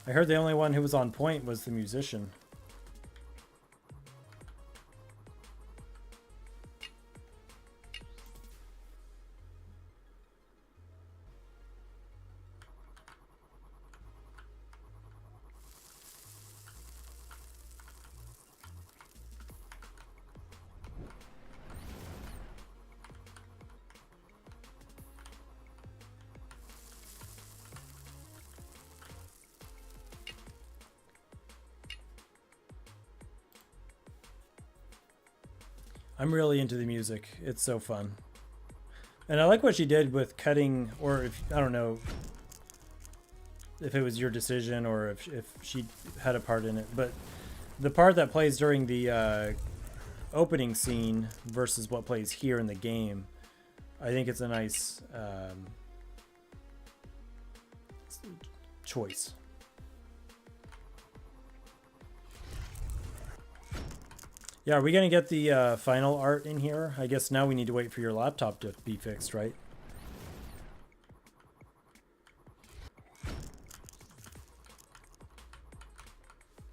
I heard the only one who was on point was the musician. I'm really into the music. It's so fun. And I like what she did with cutting, or if, I don't know. if it was your decision or if she had a part in it. But the part that plays during the opening scene versus what plays here in the game, I think it's a nice choice. Yeah, are we going to get the final art in here? I guess now we need to wait for your laptop to be fixed, right?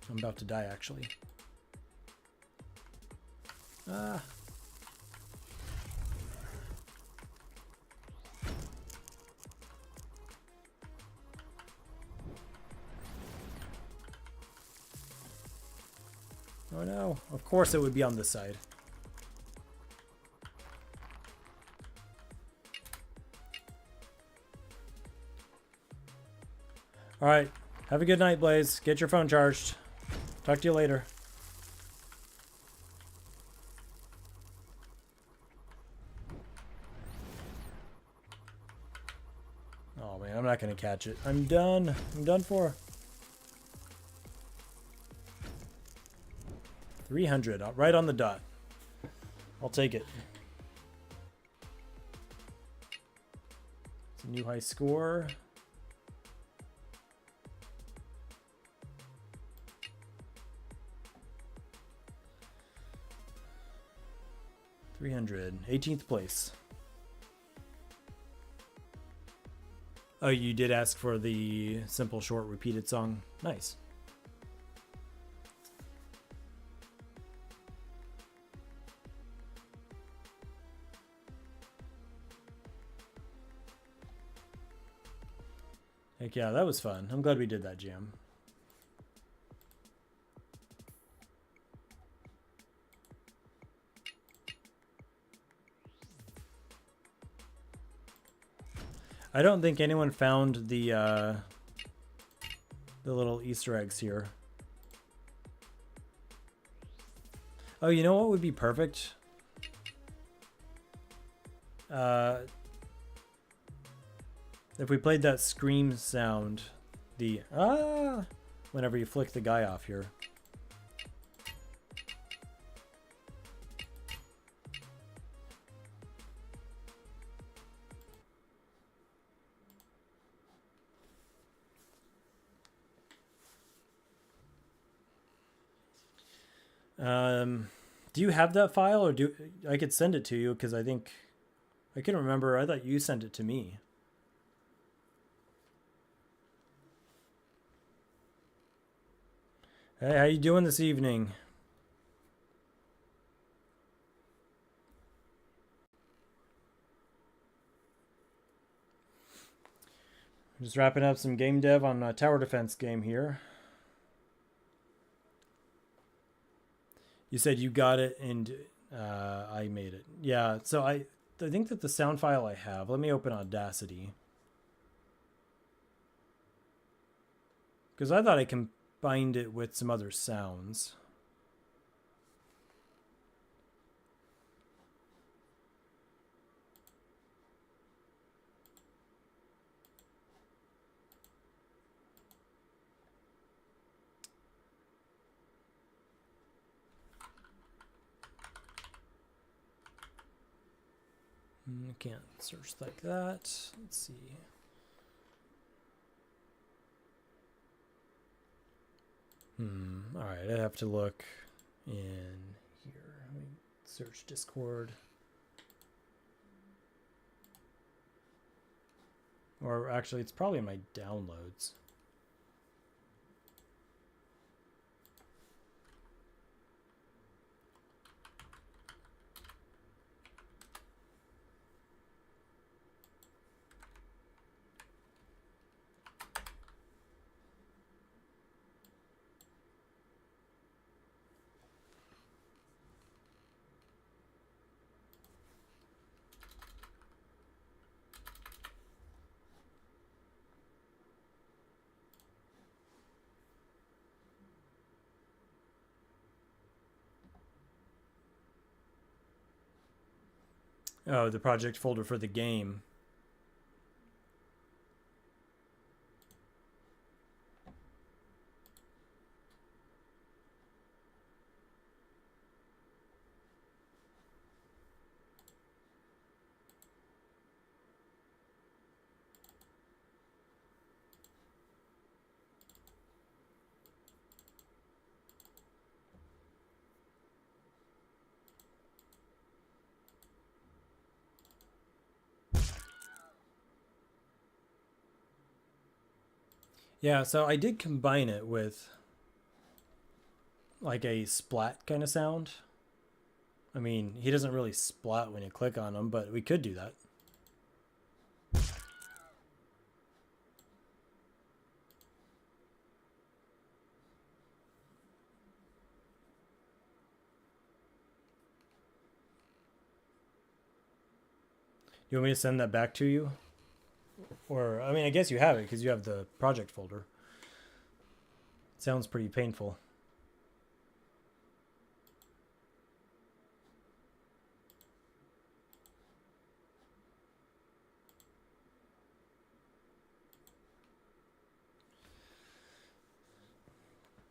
I'm about to die, actually. Ah. Oh no, of course it would be on this side. Alright, have a good night, Blaze. Get your phone charged. Talk to you later. Oh man, I'm not gonna catch it. I'm done. I'm done for. 300, right on the dot. I'll take it. It's a new high score. $300, 18th place. Oh, you did ask for the simple, short, repeated song. Nice. Heck yeah, that was fun. I'm glad we did that jam. I don't think anyone found the little Easter eggs here. Oh, you know what would be perfect? If we played that scream sound, the whenever you flick the guy off here. Do you have that file, or do I could send it to you? Because I think I can remember. I thought you sent it to me. Hey, how you doing this evening? Just wrapping up some game dev on a tower defense game here. You said you got it and I made it. Yeah, so I think that the sound file I have, let me open Audacity. Because I thought I combined it with some other sounds. I can't search like that. Let's see. All right, I have to look in here. Let me search Discord. Or actually, it's probably in my downloads. Oh, the project folder for the game. Yeah, so I did combine it with like a splat kind of sound. I mean, he doesn't really splat when you click on him, but we could do that. You want me to send that back to you? Or, I mean, I guess you have it because you have the project folder. It sounds pretty painful.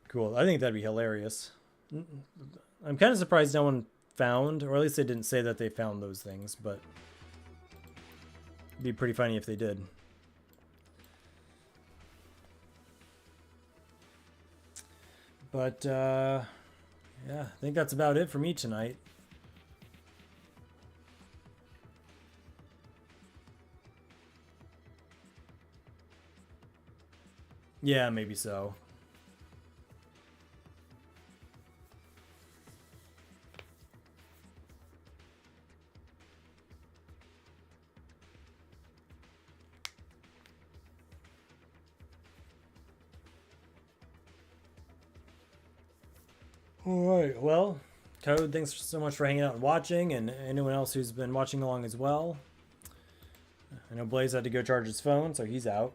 Cool. I think that'd be hilarious. I'm kind of surprised no one found, or at least they didn't say that they found those things, but it'd be pretty funny if they did. But, yeah, I think that's about it for me tonight. Yeah, maybe so. All right, well, Toad, thanks so much for hanging out and watching, and anyone else who's been watching along as well. I know Blaze had to go charge his phone, so he's out.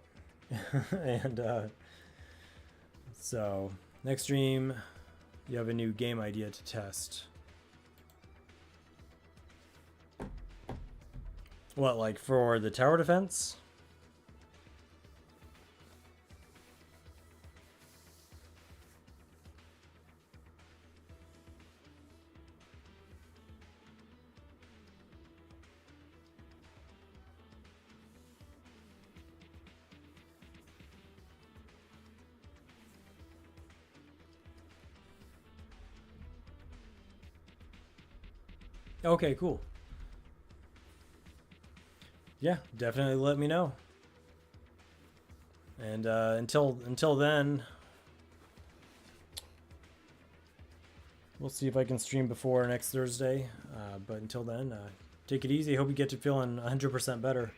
And so next stream, you have a new game idea to test. What, like for the tower defense? Okay, cool. Yeah, definitely let me know. And until then, we'll see if I can stream before next Thursday. But until then, take it easy. Hope you get to feeling 100% better.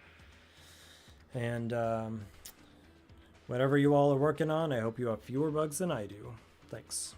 And whatever you all are working on, I hope you have fewer bugs than I do. Thanks.